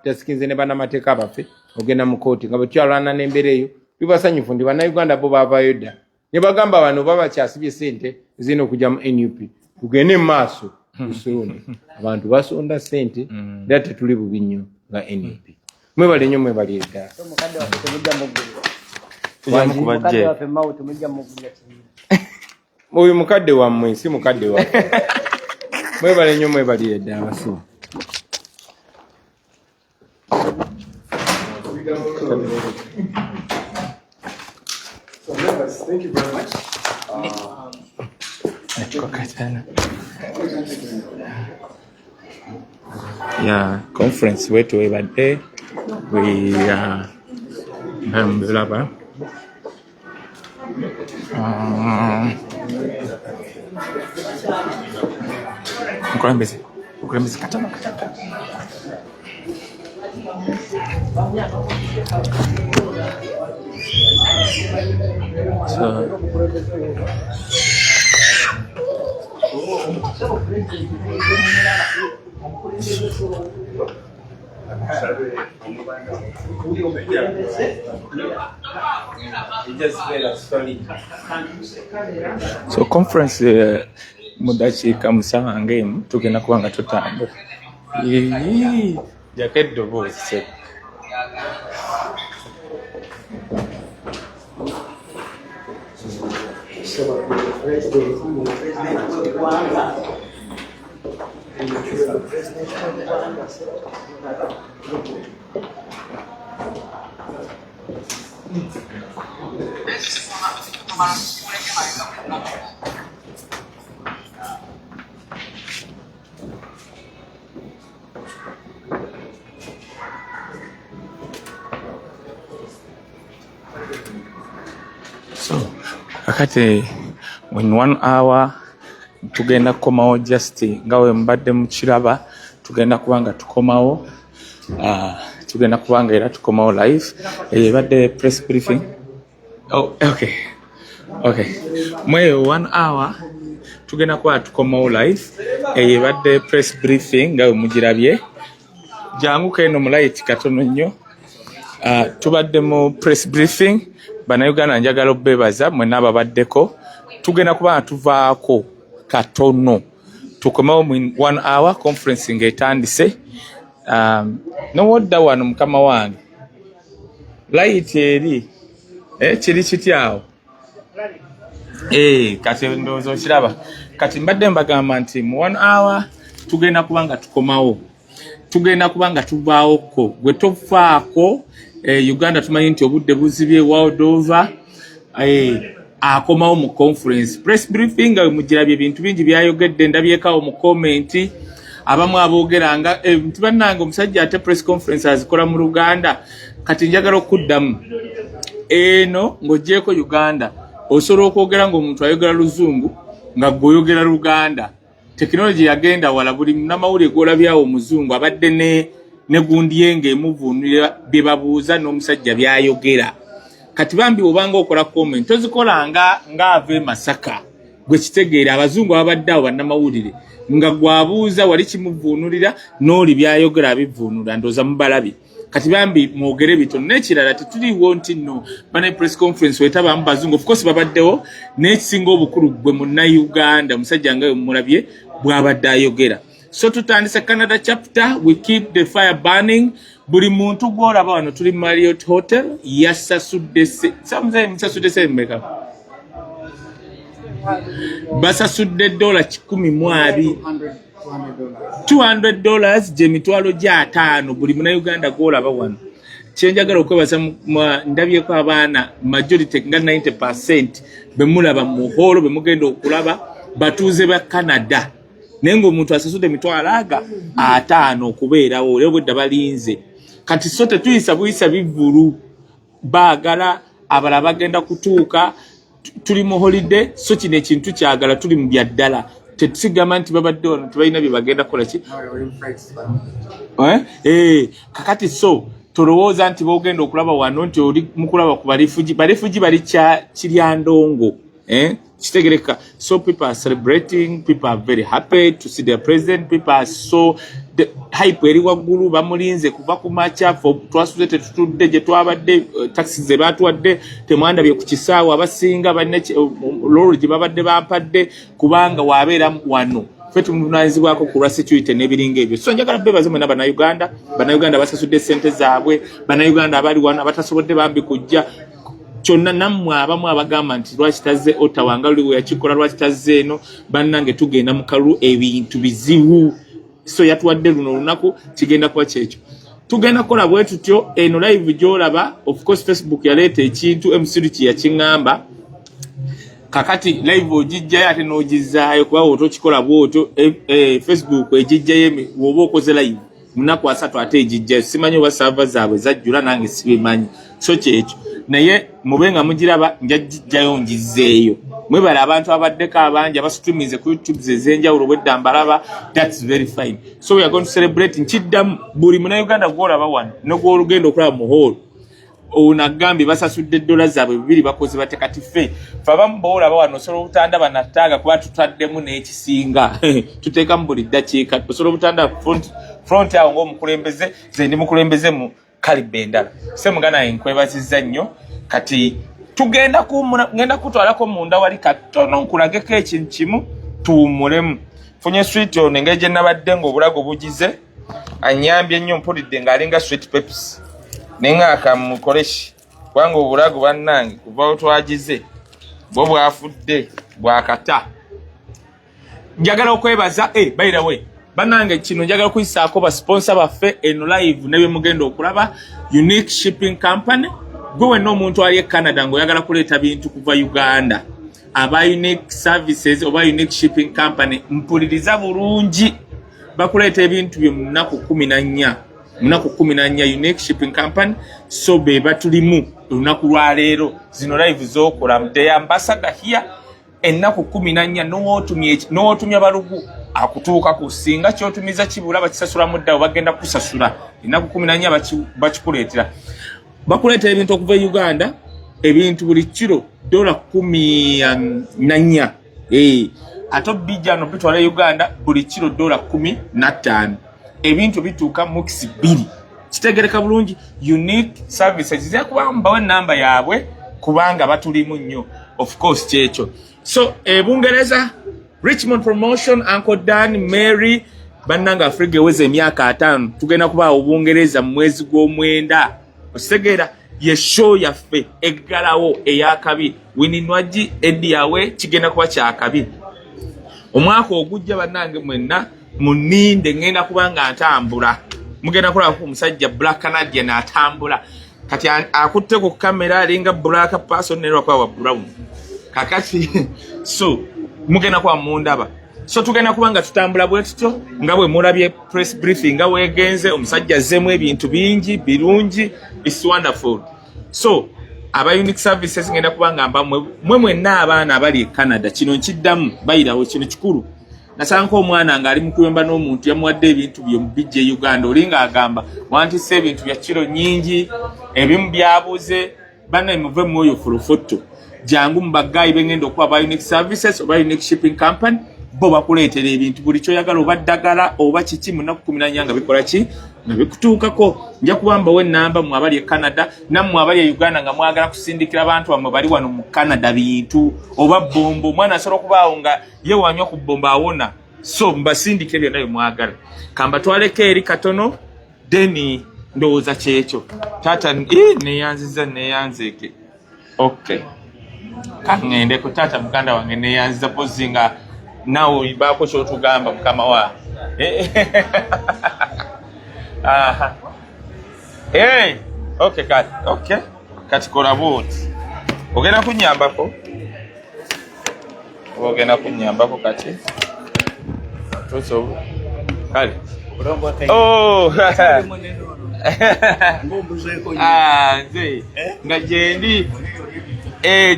S2: twasikinze ne bannamateeka baffe ogenda mu kooti nga bwe tukyalwana n'embeera eyo tubasanyufu ndi Bannayuganda bo baavaayo dda ne bagamba bano baba kyasibye sente zirina okujja mu NUP tugende mu maaso tusonde abantu basonda sente era tetuli bubi nnyo nga NUP mwebale nnyo mwebali eddala oyo mukadde wammwe si mukadde waffe mwebale nnyo mwebali eddala basiba
S9: Thank you very much.
S1: Yeah, conference wetu webadde we mbulaba mukulembeze katono so conference mudakiika musange emu tugenda kuba nga tutambula jako eddoboozi so kakati in 1 hour tugenda kukomawo just nga we mbadde mukiraba tugenda kubanga tukomawo tugenda kubanga era tukomawo live ebadde press briefing okay mweyo 1 hour tugenda kuba tukomawo live ebadde press briefing nga we mugirabye janguka eno mu light katono nnyo tubadde mu press briefing Bannayuganda njagala obebaza mwenna ababaddeko tugenda kuba tuvaako katono tukomawo mu 1 hour conference ng'etandise nowodda wano mukama wange light eri kiri kityawo kati ndowooza okiraba kati mbadde mbagamba nti mu 1 hour tugenda kuba nga tukomawo tugenda kuba nga tuvaawoko gwe tofaako Uganda tumanyi nti obudde buzibye world over akomawo mu conference press briefing nga mugirabye ebintu bingi byayogedde ndabyekawo mu comment abamu aboogeranga nti bannange omusajja ate press conference azikola mu Luganda kati njagala okuddamu eno ng'oggyeko Uganda osobola okwogera ng'omuntu ayogera Luzungu nga gweoyogera Luganda tekinologi yagenda wala buli munnamawulire gw'olabyawo omuzungu abadde ne gundi yenge emuvuunulira bye babuuza n'omusajja byayogera kati bambi obanga okola comment tozikola nga ave Masaka gwe kitegeera abazungu ababadde awo bannamawulire nga gwabuuza wali kimuvuunulira n'oli byayogera abivuunula ndooza mubalabi kati bambi mwogere bitono n'ekirala tetuliwo nti nno bana press conference wetabamu bazungu of course babaddewo n'ekisinga obukulu gwe Munnayuganda omusajja nga mulabye bw'abadde ayogera. So tutandise Canada chapter, we keep the fire burning. Buli muntu gw'olaba wano tuli Marriott Hotel yasasudde sometimes yasasudde mmeka basasudde $120 $200 gye mitwalo gya 5 buli Munnayuganda gw'olaba wano. Kyenjagala okwebaza ndabyeko abaana majority nga 90% bemulaba mu holo bemugenda okulaba batuuze ba Canada. Naye ng'omuntu asasudde emitwalo aga 5 okubeerawo lero bwedda balinze. Kati so tetuyisa buyisa bivulu baagala abalala bagenda kutuuka tuli mu holiday so kino ekintu kyagala tuli mu byaddala tetusigama nti babadde wano tebalina bye bagenda kukola ki kakati so tolowooza nti boogenda okulaba wano nti oli mukulaba ku barifugi bali Kiryandongo kitegereka. So people are celebrating, people are very happy to see their president, people are so the hype eri waggulu bamulinze kuva ku macha twasuze tetutudde gye twabadde taxi ze batwadde temwandabye ku kisaawa abasinga banne lolo gye babadde bampadde kubanga wabeera wano ffe tumuvunaanyizibwako ku lwa security n'ebiringa ebyo. So njagala bebaze mwena bannayuganda basasudde ssente zaabwe, bannayuganda abali wano abatasobodde bambi kujja kyonna nammwe abamu abagamba nti lwaki tazze Ottawa nga luli we yakikola lwaki tazze eno bannange tugenda mu kalulu ebintu bizibu. So yatuwadde luno olunaku kigenda kuba kyekyo tugenda kukola bwe tutyo eno live gy'olaba. Of course Facebook yaleeta ekintu MCD yakiŋŋamba kakati live ogijjayo ate n'ogizaayo kuba otokikola bwotyo Facebook egijjayo woba okoze live munaku 3 ate egijjayo simanyi oba server zaabwe zajjula nange sibimanyi. So kyekyo naye mube nga mugiraba njagijjayo ngizeeyo mwebale abantu abaddeko abangi abastreamize ku YouTube zezenjawulo bwedda mbalaba. That's very fine. So we are going to celebrate nkiddamu buli Munnayuganda gw'olaba wano n'ogw'olugenda okulaba mu hall onagambye basasudde $2 zaabwe 2 bakoze bate kati ffe abamu boolaba wano osobola obutandaba nataaga kuba tutaddemu n'ekisinga tuteekamu buli ddakiika osobola obutandaba front awo ng'omukulembeze ze ndi mukulembeze mu kalibe endala. Semugana enkwebazizza nnyo kati ngenda kutwalako munda wali katono nkulageko ekintu kimu tuwummulemu. Funye sweet ono engeri gye nabadde ng'obulago bugize anyambye nnyo mpulidde ng'alinga sweet peps nengaaka mukoleshi kubanga obulago bannange kuva twagize bwo bwafudde bwakata. Njagala okwebaza by the way bannange kino njagala kuyisaako ba sponsor baffe eno live ne bemugenda okulaba Unique Shipping Company. Gwe wenna omuntu ali e Canada ng'oyagala kuleeta bintu kuva Uganda aba Unique Services oba Unique Shipping Company mpuliriza bulungi bakuleeta ebintu bye mu nnaku 14 Unique Shipping Company. So be batulimu olunaku lwa leero zino live z'okola they ambassador here ennaku 14 n'otumya balugu akutuuka ku singa kyotumiza kibula bakisasula muddawo bagenda kusasula ennaku 14 bakikuleetera bakuleeta ebintu okuva Uganda ebintu buli kiro $14 ate bijjano bitwala Uganda buli kiro $15 ebintu bituuka mukisi 2 kitegereka bulungi. Unique Services zyakubawo namba yaabwe kubanga batulimu nnyo of course kyekyo. So Bungereza Richmond Promotion Uncle Dan Mary bannanga Afrika eweze emyaka 5 tugenda kubaawo Bungereza mu mwezi gw'omwenda osegeera ye show yaffe eggalawo eyakabi wininwaji edi yawe kigenda kuba kyakabi omwaka ogujja bannange mwenna muninde ngenda kubanga ntambula mugenda kulaba ku musajja Black Canadian atambula kati akutte ku kamera alinga black person nerwa kwa brown kakati so mugenda kwa mundaba. So tugenda kubanga tutambula bwe tutyo nga bwe mulabye press briefing nga wegenze omusajja zemu ebintu bingi birungi. It's wonderful. So aba Unique Services ngenda kubanga mba mwenna abaana abali e Canada kino nkiddamu bayirawo kino kikulu. Nasanko omwana nga ali mukuyomba n'omuntu yamuwadde ebintu bye mubijje Uganda olinga agamba wanti se ebintu bya kiro nyingi ebimu byabuze bana muve moyo furufoto jangu mbagayi bengendo kwa ba Unique Services oba Unique Shipping Company bo bakuleetera ebintu buli kyoyagala oba ddagala oba kiki munaku 14 nga bikola ki nga bikutuukako. Nja kubamba we namba mu abali e Canada nammwe abali e Uganda nga mwagala kusindikira abantu bamwe bali wano mu Canada bintu oba bombo mwana asobola kubaawo nga ye wanywa ku bomba awona. So mbasindike byonna bye mwagala kamba twaleko eri katono deni ndowooza kyekyo taata neyanziza neyanzeeke okay Kangende ku taata muganda wange neyanziza pozi nga nawe baako kyotugamba mukama wa. Aha. Hey, okay kati. Okay. Kati kola bwoti. Ogenda kunyambako. Ogenda kunyambako kati. Toso. Kale. Oh. Nze. Nga jendi.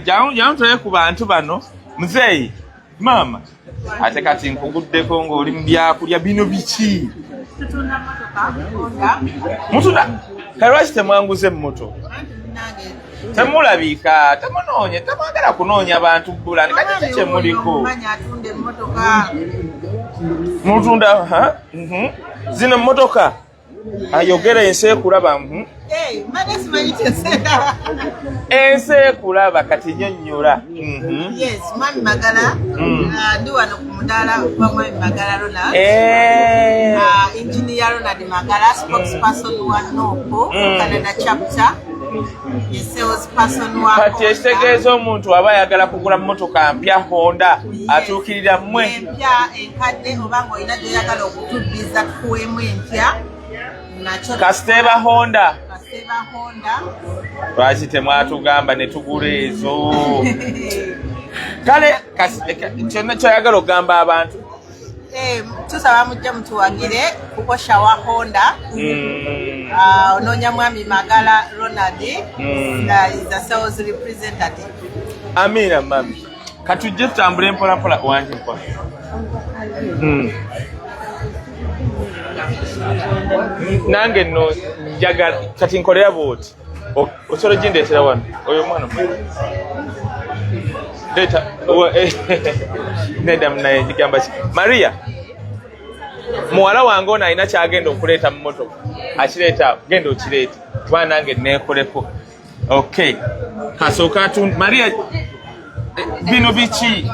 S1: Jamu tole ku bantu bano. Mzee. Mama. Ate kati nkuguddeko ng'oli mu byakulya bino biki?
S9: Tutunda motoka.
S1: Mutunda. Kalwaki temwanguze mmoto? Temulabika, temunoonya, temwagala kunoonya bantu bbula. Kati kye muliko.
S9: Manya atunde emmotoka.
S1: Mutunda, ha? Zino mmotoka. Ayogera ensi ekulaba.
S9: Mane simanyi kyensera.
S1: Ensi ekulaba kati nnyonnyola.
S9: Yes, Mwami Magala. Ndi wano ku mudaala gwa Mwami Magala Ronald. Engineer Ronald Magala, spokesperson wa NOPO, Canada chapter. Salesperson wa
S1: kati ekitegeeza omuntu aba ayagala kugula mmotoka mpya Honda atuukirira mmwe.
S9: Empya enkadde oba ng'olina gy'oyagala okutuddiza tukuweemu empya.
S1: Kasiteba Honda.
S9: Kasiteba Honda.
S1: Lwaki temwatugamba ne tugula ezo? Kale kyonna kyoyagala okugamba abantu.
S9: Tusaba mujje mutuwagire kuko Shawa Honda. Onoonya Mwami Magala Ronald is the sales representative.
S1: Amina mami. Katujje tutambule mpola wangi mpola. Nange no njagala kati nkolera bwoti. Osobola gindeetera wano. Oyo mwana Data nedam naye jigamba ki Maria muwala wange ono alina kyagenda okuleeta mu motoka akireeta genda okireeta kuba nange neekoleko. Okay kasooka Maria bino biki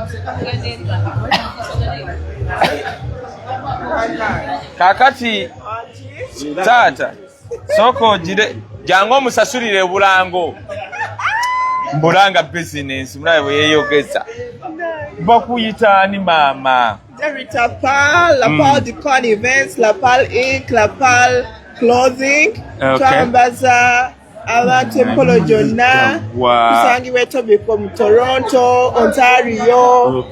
S1: kakati taata sooka ogire jangu omusasulire bulango Mbulanga business mulabe bwe yeeyogeza bakuyita ani mama
S10: Lapal Decon Events, Lapal Inc, Lapal Clothing, twambaza abantu empolo gyonna tusangibwa Etobicoke mu Toronto, Ontario.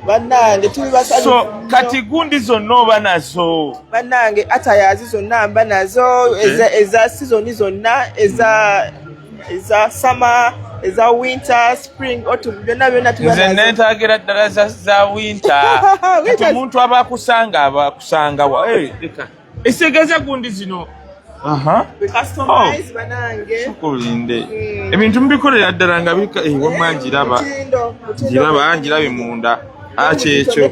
S10: Bannange tuli basanyufu.
S1: So kati gundi zonna oba nazo?
S10: Bannange attires zonna mba nazo eza season zonna eza summer eza winter, spring, autumn, byonna
S1: nze neetaagira ddala za winter. Kati omuntu aba akusanga wa esegeeza gundi zino
S10: customize banange
S1: sukulinde ebintu mubikolera ddala nga wamma ngirabe munda kyekyo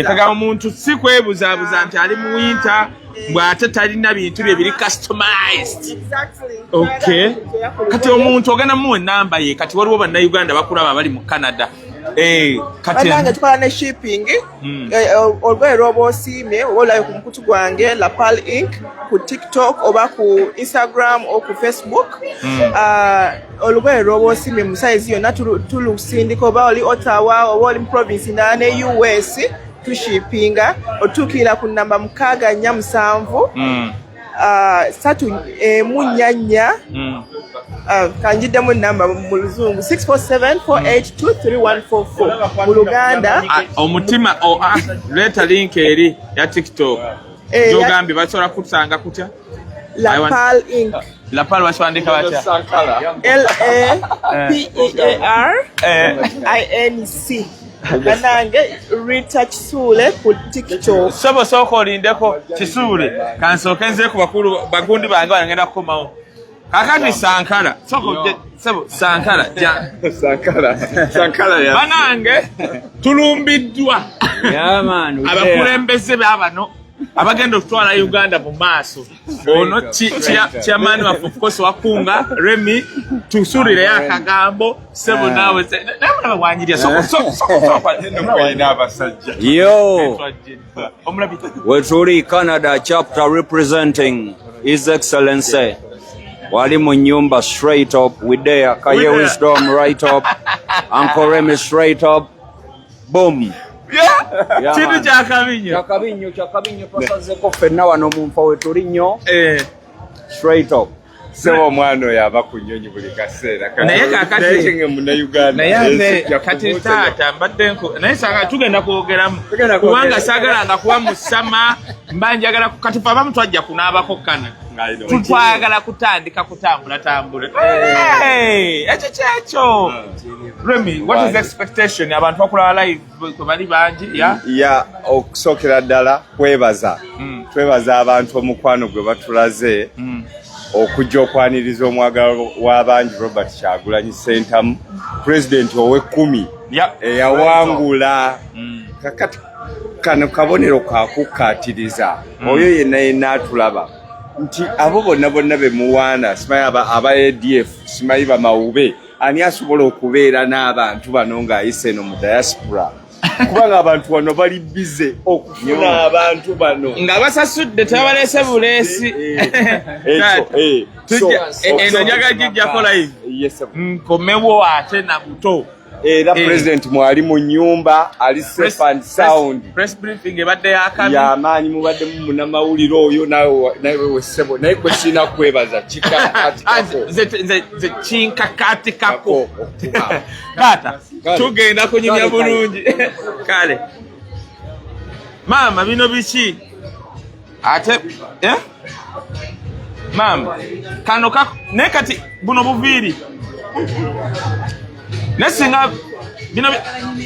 S1: kaga omuntu si kwebuzaabuza nti ali mu winter bw'ate talina bintu bye biri customized. Okay kati omuntu ogenda muwe namba ye kati waliwo bannayuganda bakulaba abali mu Canada.
S10: Kati banange tukola ne shipping. Olugoye lw'oba osiimye oba olabe ku mukutu gwange Lapal Inc ku TikTok oba ku Instagram o ku Facebook. Olugoye lw'oba osiimye mu size yonna tulusindika oba oli Ottawa oba oli mu province ndala ne US tushipinga otuukirira ku namba 647 314 kanjiddemu namba mu luzungu 647482344 mu Luganda.
S1: Omutima leeta link eri ya TikTok gyogambye basobola kusanga kutya
S10: Lapal Inc.
S1: Lapal wakiwandika batya?
S10: LAPALINC. Banange Rita Kisule ku TikTok.
S1: Sooka olindeko Kisule kansooke nze ku bakulu bagundi bange bagenda kukomawo. Kakati Sankara Sankara ya banange tulumbiddwa abakulembeze babano abagenda okutwala Uganda mu maaso. Ono chairman wa Focus wakunga Remy tusulire akagambo sebo nawe namwe wanyiria
S11: yo we're truly Canada chapter representing His Excellency wali mu nyumba straight up we there Kaye Wisdom right up Uncle Remy straight up boom
S1: kintu
S11: kyakabinyo twasazeko ffenna wano mu nfa we tuli nnyo straight up
S2: sebo omwana oyo aba ku nnyonyi buli kaseera
S1: naye kakati
S2: munnauganda
S1: naye kati taata mbadde naye sanga tugenda kwogeramu kubanga saagalanga kuba musama mba njagala kati abamu twajja kunaabako kana tutwagala kutandika kutambula ekyo kyekyo Remy, what is the expectation abantu bakulaba live kwe bali bangi
S2: ya okusookera ddala twebaza abantu omukwano gwe batulaze okujja okwaniriza omwagalo w'abangi Robert Kyagulanyi Ssentamu president ow'ekkumi eyawangula kakati kano kabonero kakukkaatiriza oyo yenna atulaba nti abo bonna be muwaana simanyi aba ADF simanyi bamawube ani asobola okubeera n'abantu bano ng'ayise eno mu diaspora kubanga abantu wano bali bize okufuna abantu bano
S1: nga basasudde tebaleese buleesi eno njaga gijjako live nkomewo ate na buto
S2: era president mwali mu nyumba ali safe and sound
S1: press briefing ebadde yakabi
S2: y'amaanyi mubadde mu munnamawulire oyo nawe wessebo naye gwe sirina kwebaza
S1: ze kinkakatikako taata tugenda kunyumya bulungi kale maama bino biki ate maama kano naye kati buno buviiri nesinga bino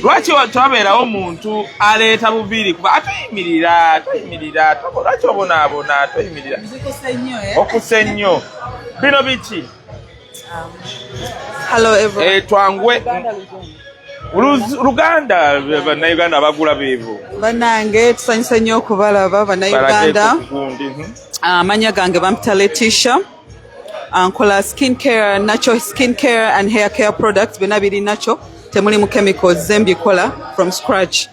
S1: lwaki twabeerawo omuntu aleeta buviiri kuba atoyimirira lwaki obonaabona atoyimirira okuse nnyo bino biki twangwe Luganda bannayuganda bagula beevu
S12: bannange tusanyusa nnyo okubalaba bannayuganda amanya gange bampita Letitia nkola natural skin care and hair care products byonna biri natural temulimu chemicals zembikola from scratch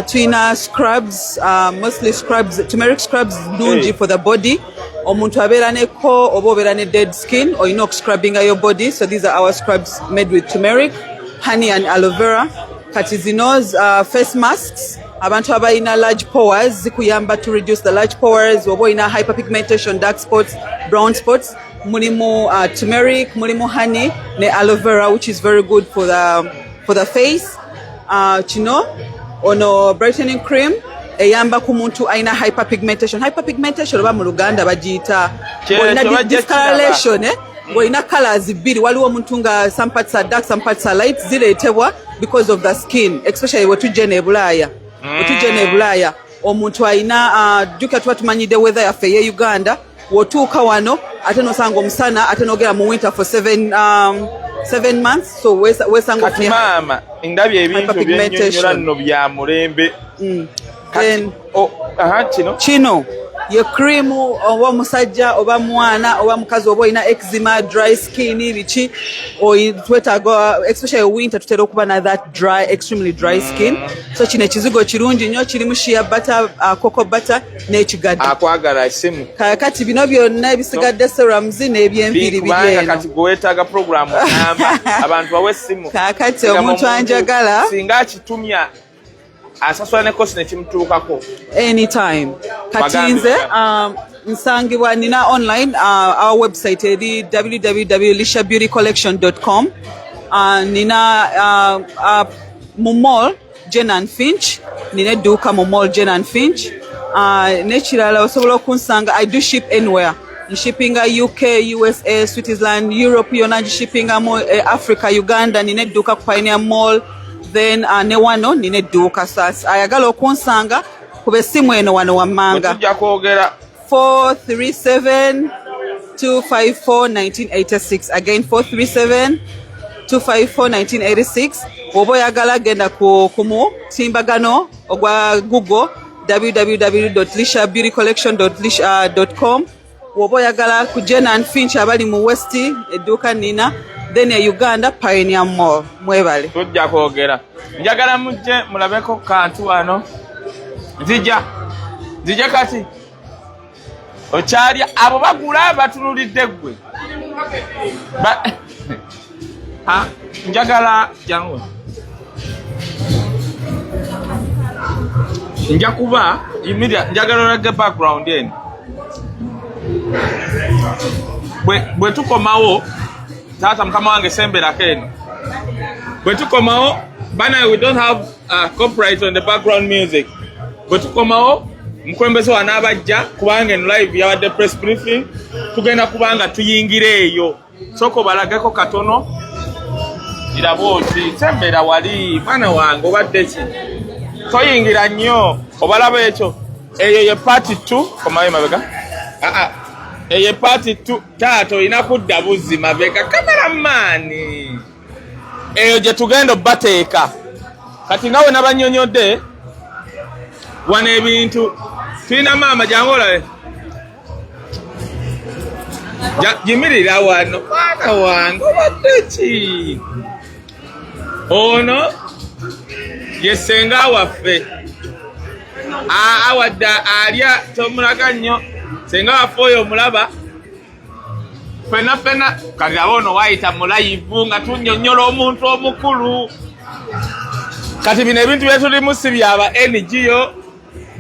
S12: tuyina scrubs mostly scrubs turmeric scrubs dungi for the body omuntu abeera neko oba obeera ne dead skin olina okuscrubbinga your body so these are our scrubs made with turmeric honey and aloe vera kati zino face masks abantu abalina large pores zikuyamba to reduce the large pores oba olina hyperpigmentation dark spots brown spots mulimu turmeric mulimu honey ne aloe vera which is very good for the face kino ono brightening cream eyamba ku muntu aina hyperpigmentation oba mu Luganda bagiyita discoloration Boina colors biri waliwo omuntu nga some parts are dark some parts are light zireetebwa because of the skin especially wetujene e Bulaaya omuntu aina duka tuba tumanyide weather yaffe ye Uganda wotuuka wano ate nosanga omusana ate nogera mu winter for 7 months so wesanga
S1: kati maama ndabye ebintu byennyonnyola nno bya mulembe
S12: kino ye cream oba musajja oba mwana oba mukazi oba ina eczema dry skin biki twetaaga especially winter tutera okuba na that dry extremely dry skin so kino ekizigo kirungi nnyo kirimu shea butter cocoa butter n'ekigadde
S1: akwagala isimu
S12: kati bino byonna ebisigadde serums n'ebyenviri biri eno
S1: kati gwetaaga program namba abantu bawe essimu
S12: kakati omuntu anjagala
S1: singa akitumya asasula ne kosi nekimutuukako
S12: anytime kati nze nsangibwa nina online our website eri www.lishabeautycollection.com nina mu mall Jen and Finch nina edduuka mu mall Jen and Finch nekirala osobola okunsanga I do ship anywhere shippinga UK USA Switzerland Europe yonna shippinga mu Africa Uganda nina edduuka ku Pioneer Mall then ne wano nina edduuka sasa ayagala okunsanga kuba essimu eno wano wammanga
S1: tujja kwogera
S12: 437-254-1986 again 437-254-1986 oba oyagala genda ku mutimbagano ogwa Google www.lishabeautycollection.com oba oyagala ku Jen and Finch abali mu West edduuka nina then ya Uganda Pioneer Mall mwebale
S1: tujja kwogera njagala mujje mulabeko kantu wano nzija kati okyalya abo bagula batunulidde gwe njagala jangu nja kuba njagala olage background eni bwe tukomawo taata mukama wange semberako eno bwe tukomawo bana we don't have copyright on the background music bwe tukomawo mukulembeze wanaabajja kubanga eno live yawadde press briefing tugenda kubanga tuyingira eyo soko balageko katono iraboti sembera wali bana wange obadde ki toyingira nnyo obalaba ekyo eyo ye part 2 komayo mabega eyo part 2 taata olina kudda buzzi mabega kameramani eyo gye tugenda bateeka kati nga we nabanyonyodde wana ebintu tulina maama jangu olabe jimirira wano mwana wange obadde ki ono ye senga waffe awadda alya tomulaga nnyo senga waffe oyo omulaba fena kati abono wayita mulayivu nga tunnyonnyola omuntu omukulu kati bino ebintu byetulimu si byaba NGO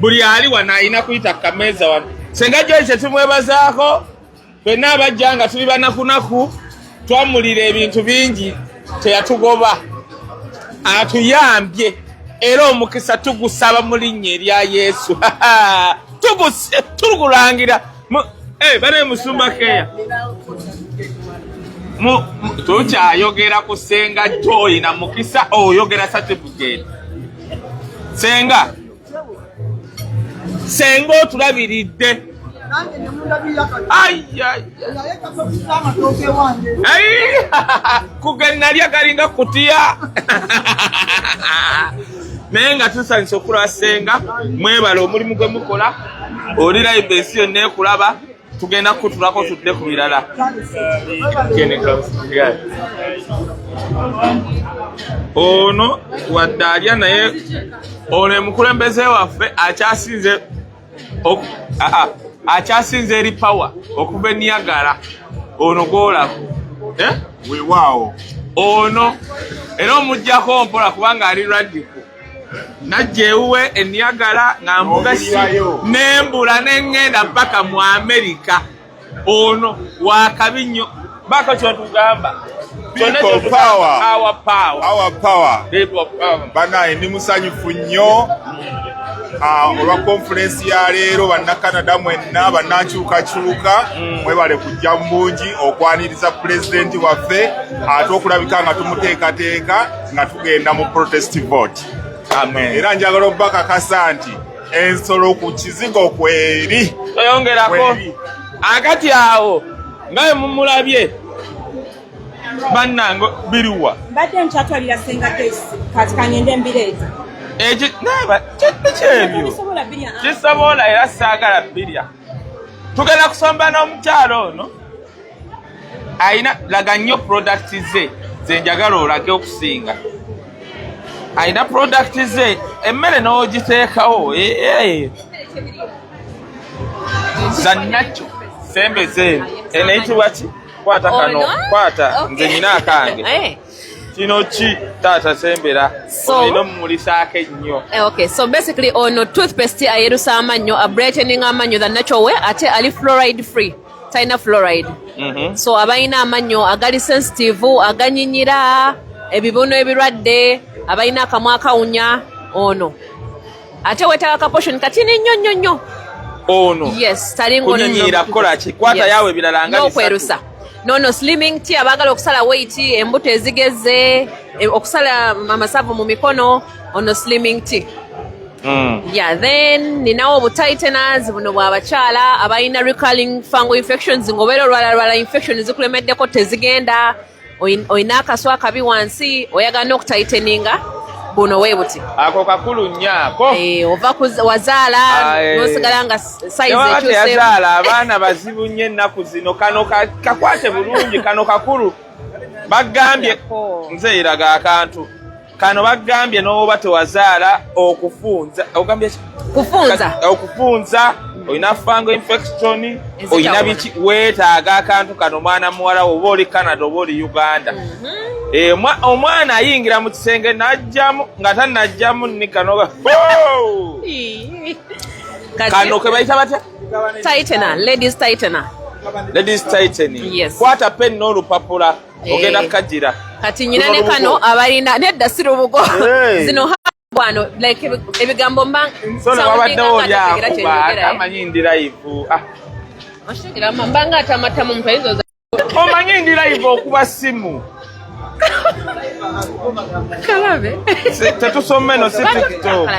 S1: buli ali wano alina kuyita kameeza wano senga Joyce tumwebazaako fena abajja nga tuli banakunaku twamulira ebintu bingi teyatugoba atuyambye era omukisa tugusaba mu linnya erya Yesu tugulangira bane musumba keya tukyayogera ku senga Joy na mukisa oyogera certificate senga otulabiridde kugenalya galinga kutya naye nga tusanyusa okulaba senga mwebala omulimu gwe mukola oli live ensi yonna ekulaba tugenda kutulako tudde ku birala ono wadde alya naye ono emukulembeze waffe akyasinze eri power okuva Niagara ono gwolaba
S13: weewaawo
S1: ono era omujjako mpola kubanga ali radical najja ewuwe e Niagara nga mbuga nembula neŋŋenda mpaka mu America ono wakabi nnyo bako kyotugamba
S13: our power banaye ndi musanyufu nnyo olwa conference ya leero bannakanada mwenna bannakyukakyuka mwebale kujja mbungi okwaniriza pulezidenti waffe ate okulabika nga tumuteekateeka nga tugenda mu protest vote. Era njagala obbakakasa nti ensolo ku kizigo kweri
S1: toyongerako akati awo nga mumulabye bannange biriwa
S14: mbadde nkyatwalira senga kesi kati kangende mbireeta
S1: kyebyo kisobola era saagala birya tugenda kusomba n'omukyalo ono ayina laga nnyo product ze njagala olage okusinga ayina product ze emmere n'ogiteekawo zannakyo sembe zeenu enayitibwa ki kwata kano kwata nze nyina akange kino ki taata sembera olina omumulisaako ennyo.
S15: Okay, so basically ono toothpaste ayerusa amannyo abrightening amannyo the natural way ate ali fluoride free talina fluoride. So abalina amannyo agali sensitive aganyinyira ebibono ebirwadde abalina akamwa akawunya ono ate wetaaga ka portion katini nnyo nnyo
S1: ono
S15: yes talingo
S1: kunyinyira kukola ki kwata yawe birala nga
S15: n'okwerusa nono slimming ti abagala okusala weight embuto ezigeze okusala amasavu mu mikono ono slimming ti yeah then ninawo obutightners buno bw'abakyala abalina recurring fungal infections ng'obeera olwala infection zikulemeddeko tezigenda oyina akaswa akabi wansi oyagala n'okutighteninga buno weebuti
S1: ako kakulu nnyako
S15: ova wazaala nosigala nga size
S1: yazaala abaana bazibu nnyo ennaku zino kano kakwate bulungi kano kakulu bagambye nze iraga akantu kano bagambye n'oba tewazaala okufunza ogambye
S15: okufunza
S1: oyina fungal infection oyina biki weetaaga akantu kano mwana muwala oba oli Canada oba oli Uganda omwana ayingira mu kisenge n'ajjamu nga tannajjamu ni kanoga kano ke bayita batya
S15: tightener, ladies tightening. Yes.
S1: Kwata pen n'olupapula ogenda kajira
S15: kati nyina ne kano abalina nedda sirubugo zino bwano like ebigambo mbanga
S1: wabaddewo byakuba amanyi ndi live
S15: oshigira mbanga atamata mu mpaizo za
S1: omanyi ndi live okuba simu
S15: kalabe
S1: tetusome no si TikTok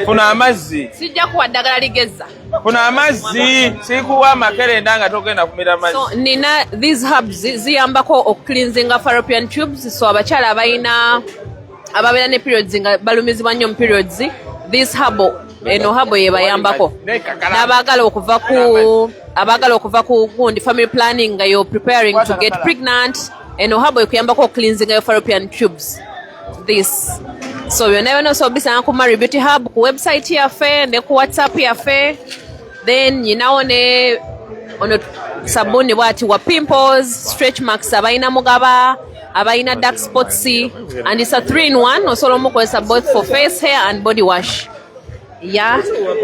S1: funa amazzi
S15: sijja kuwaddagala ligeza
S1: funa amazzi sikuwa makerenda nga togenda kumira amazzi
S15: so nina these herbs ziyambako cleansing fallopian tubes so abakyala abayina ababeera ne periods nga balumizibwa nnyo mu periods this herbal eno herbal yebayambako n'abaagala okuva ku gundi family planning nga you're preparing to get pregnant eno herbal ekuyambako cleansing your fallopian tubes this so byonna so bisanga ku Mary Beauty Hub ku website yaffe ne ku WhatsApp yaffe then nyinawo ne ono sabuni bwati wa pimples stretch marks abayina mugaba abayina dark spots and it's a 3-in-1 osobola omukozesa both for face hair and body wash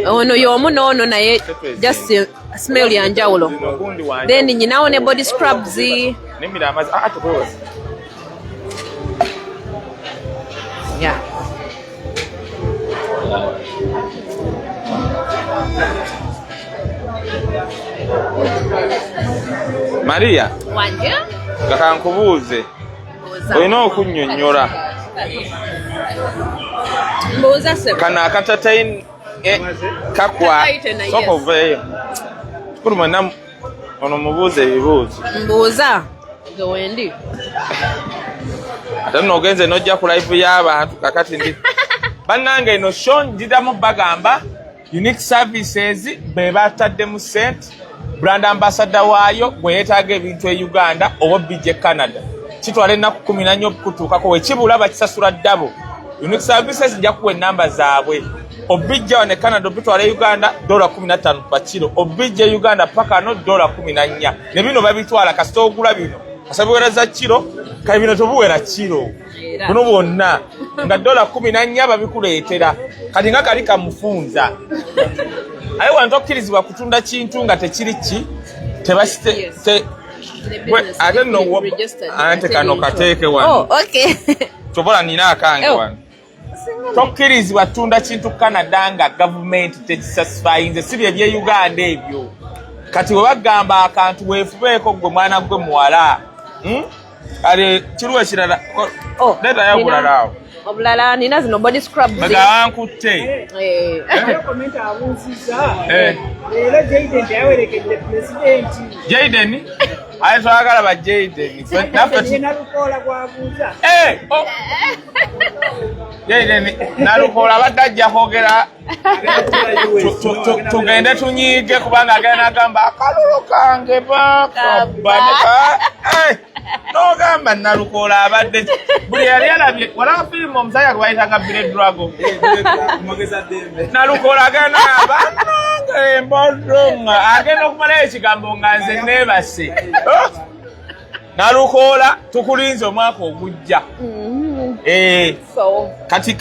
S15: ono y'omu n'ono naye just smell yanjawulo then nyinawo ne body scrubs
S1: Maria
S15: wanje
S1: kakankubuuze olina okunnyonnyola
S15: mbuuza se
S1: kana akatatayi kakwa soka oveeyo kikulu mwenna ono mubuuze ebibuuzo
S15: mbuuza nze wendi
S1: ate nno ogenze n'ojja ku live y'abantu kakati ndi bannange eno show njiramu bagamba unique services be bataddemu sente brand ambassador waayo bwe yeetaaga ebintu e Uganda oba bijje Canada kitwala ennaku 14 okutuukako wekibula bakisasula ddabo unique services nja kuwa ennamba zaabwe obijja wane Canada obitwala e Uganda $15 pa kilo obijja e Uganda paka no $14 ne bino babitwala kasita ogula bino asabiwereza kilo kale bino tobuwera kilo buno bwonna nga $14 babikuleetera kati nga kali kamufunza aye wantu okkirizibwa kutunda kintu nga tekiri ki tebasite ate nno ante kano kateeke wano tobola nina akange wano tokkirizibwa tunda kintu Canada nga gavumenti tekisatisfyinze si bye bye Uganda ebyo kati we bagamba akantu weefubeeko gwe mwana gwe muwala kale kiriwo ekirala leeta yabulalawo
S15: obulala nina zino body scrubs
S1: megawankutte
S16: komenta abuuziza leero Jaden yawerekedde pulezidenti
S1: Jaden aye twagala ba Jaden
S16: nalukoola gwabuuza
S1: Jaden nalukoola badde ajja kwogera tugende tunyiige kubanga agenda agamba akalulu kange bakabbaneka n'ogamba nalukoola abadde buli yali alabye walaba firimu omusajja gwe bayitanga Billy Drago nalukoola agenda bannange embodonga agenda okumalayo ekigambo nga nze neebase nalukoola tukulinze omwaka ogujja kati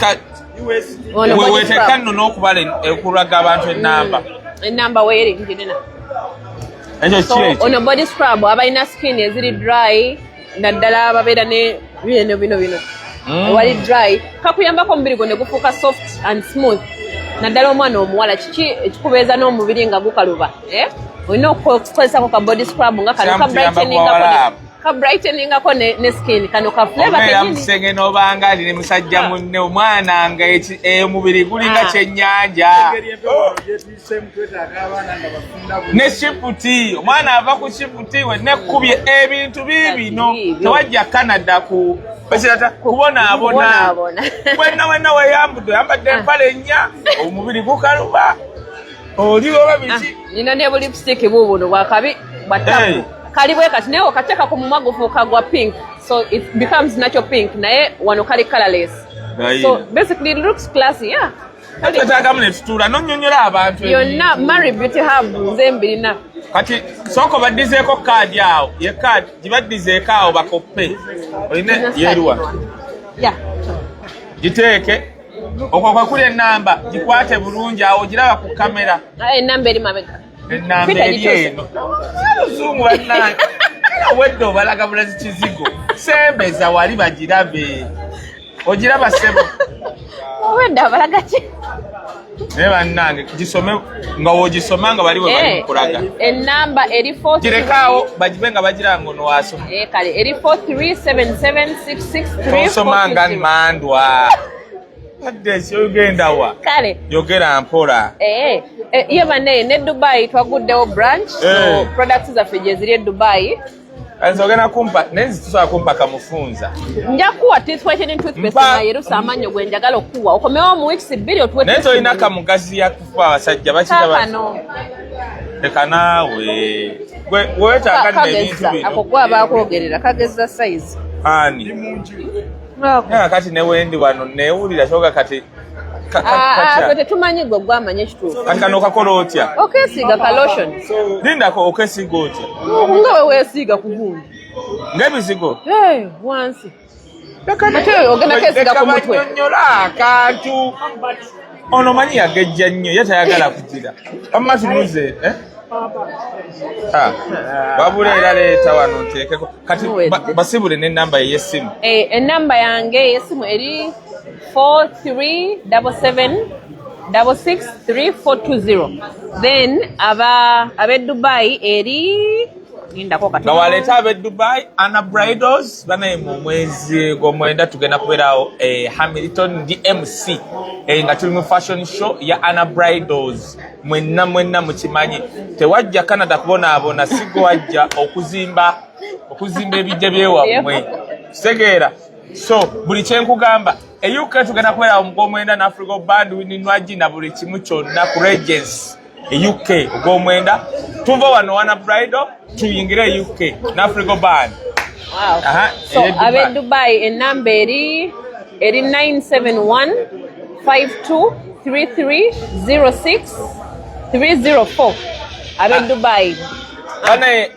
S1: weweteeka nno n'okubala ekulaga abantu
S15: ennamba weeri njinena
S1: ekyo ki
S15: ono body scrub abalina skin eziri dry naddala ababeera ne bino wali dry kakuyambako omubiri gwo ne gufuuka soft and smooth naddala omwana omuwala kiki ekikubeeza n'omubiri nga gukaluba olina okukozesako ka body scrub nga kano kabrighteningako ne skin kano ka flavor
S1: yamusenge n'obanga ali ne musajja munne omwana nga omubiri gulinga kyennyanja ne shiputi omwana ava ku shiputi we nekkubye ebintu biibino tewajja Canada kubonaabona wenna weyambudde oyambadde empale ennya omubiri gukaluba oli oba biki
S15: nina ne bulipstick buubuno bwakabi bwatabu kali bwe kati naye okateeka ku mumwa gufuuka gwa pink so it becomes natural pink naye wano kali colorless so basically it looks classy
S1: Tatagamu ne tutula nonyonyola abantu.
S15: Yonna Mary Beauty Hub nze mbirina.
S1: Kati soko badizeeko kaadi awo. Ye kaadi gibadizeeko awo bakoppe. Olina yeruwa.
S15: Ya.
S1: Giteeke. Okwo kwakuli ennamba gikwate bulungi awo giraba ku kamera.
S15: Ennamba eri mabega.
S1: Ennamba eri eno. Abazungu bannange. Wedde obalaga bulazi kizigo. Sembeza wali bagirabe. Ogiraba sebo.
S15: Wedde abalaga ki?
S1: Ne bannange gisome nga wogisoma nga bali bali kulaga.
S15: Ennamba eri 4.
S1: Kirekaawo bagibe nga bagiranga ono wasoma.
S15: Kale eri 4377663.
S1: Osoma nga mandwa. Adde yogenda wa.
S15: Kale.
S1: Yogera mpola.
S15: Ye bane ne Dubai twaguddewo branch. So products zaffe gye ziri Dubai.
S1: Azogena kumpa nenzi tusobola kumpa kamufunza.
S15: Nja kuwa toothwhitening toothpaste na yerusa amanyo gwe njagala okuwa. Okomewo mu weeks 2 otuwe.
S1: Neto olina kamugazi ya kufa abasajja bakira ba. Teka naawe. Gwe wetaaga n'ebintu bino.
S15: Ako gwe abakwogerera kageza size.
S1: Ani. Kati ne wendi wano neewulira kyoga kati.
S15: Kati tumanyi gwe gwamanya ekituufu.
S1: Kati kano okakola otya?
S15: Okesiiga ka lotion.
S1: Lindako okesiiga otya?
S15: Nga we weesiiga ku gundi.
S1: Ng'ebizigo?
S15: Wansi. Ate ogenda kesiiga ku mutwe.
S1: Nyonnyola akantu. Ono manyi yagejja nnyo ye tayagala kugira. Wamma tunuze. Wabula era leeta wano nteekeko. Kati basibule n'ennamba y'essimu.
S15: Ennamba yange y'essimu eri 4377663420. Then ab'e Dubai eri lindako kati.
S1: Nga waleeta ab'e Dubai Anna Bridals banaye mu mwezi gw'omwenda tugenda kubeerawo Hamilton DMC nga tuli mu fashion show ya Anna Bridals. Mwenna mukimanyi tewajja Canada kubonaabona sigo wajja okuzimba ebijja byewamwe kitegeera. So buli kyenkugamba UK tugenda kubeera ogw'omwenda na Africa Band wininwagi na buli kimu kyonna ku Regency UK ogw'omwenda tuva wano Anna Bridal tuyingire UK na Africa Band.
S15: Wow. So ab'e Dubai ennamba eri 971523306 ab'e Dubai.
S1: Bane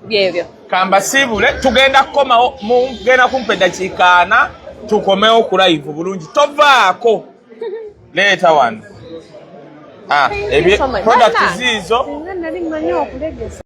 S15: byebyo.
S1: Kamba sibule tugenda kukomawo mugenda kumpa eddakiika 4 tukomewo ku live bulungi tovaako leeta wano. Products ziizo.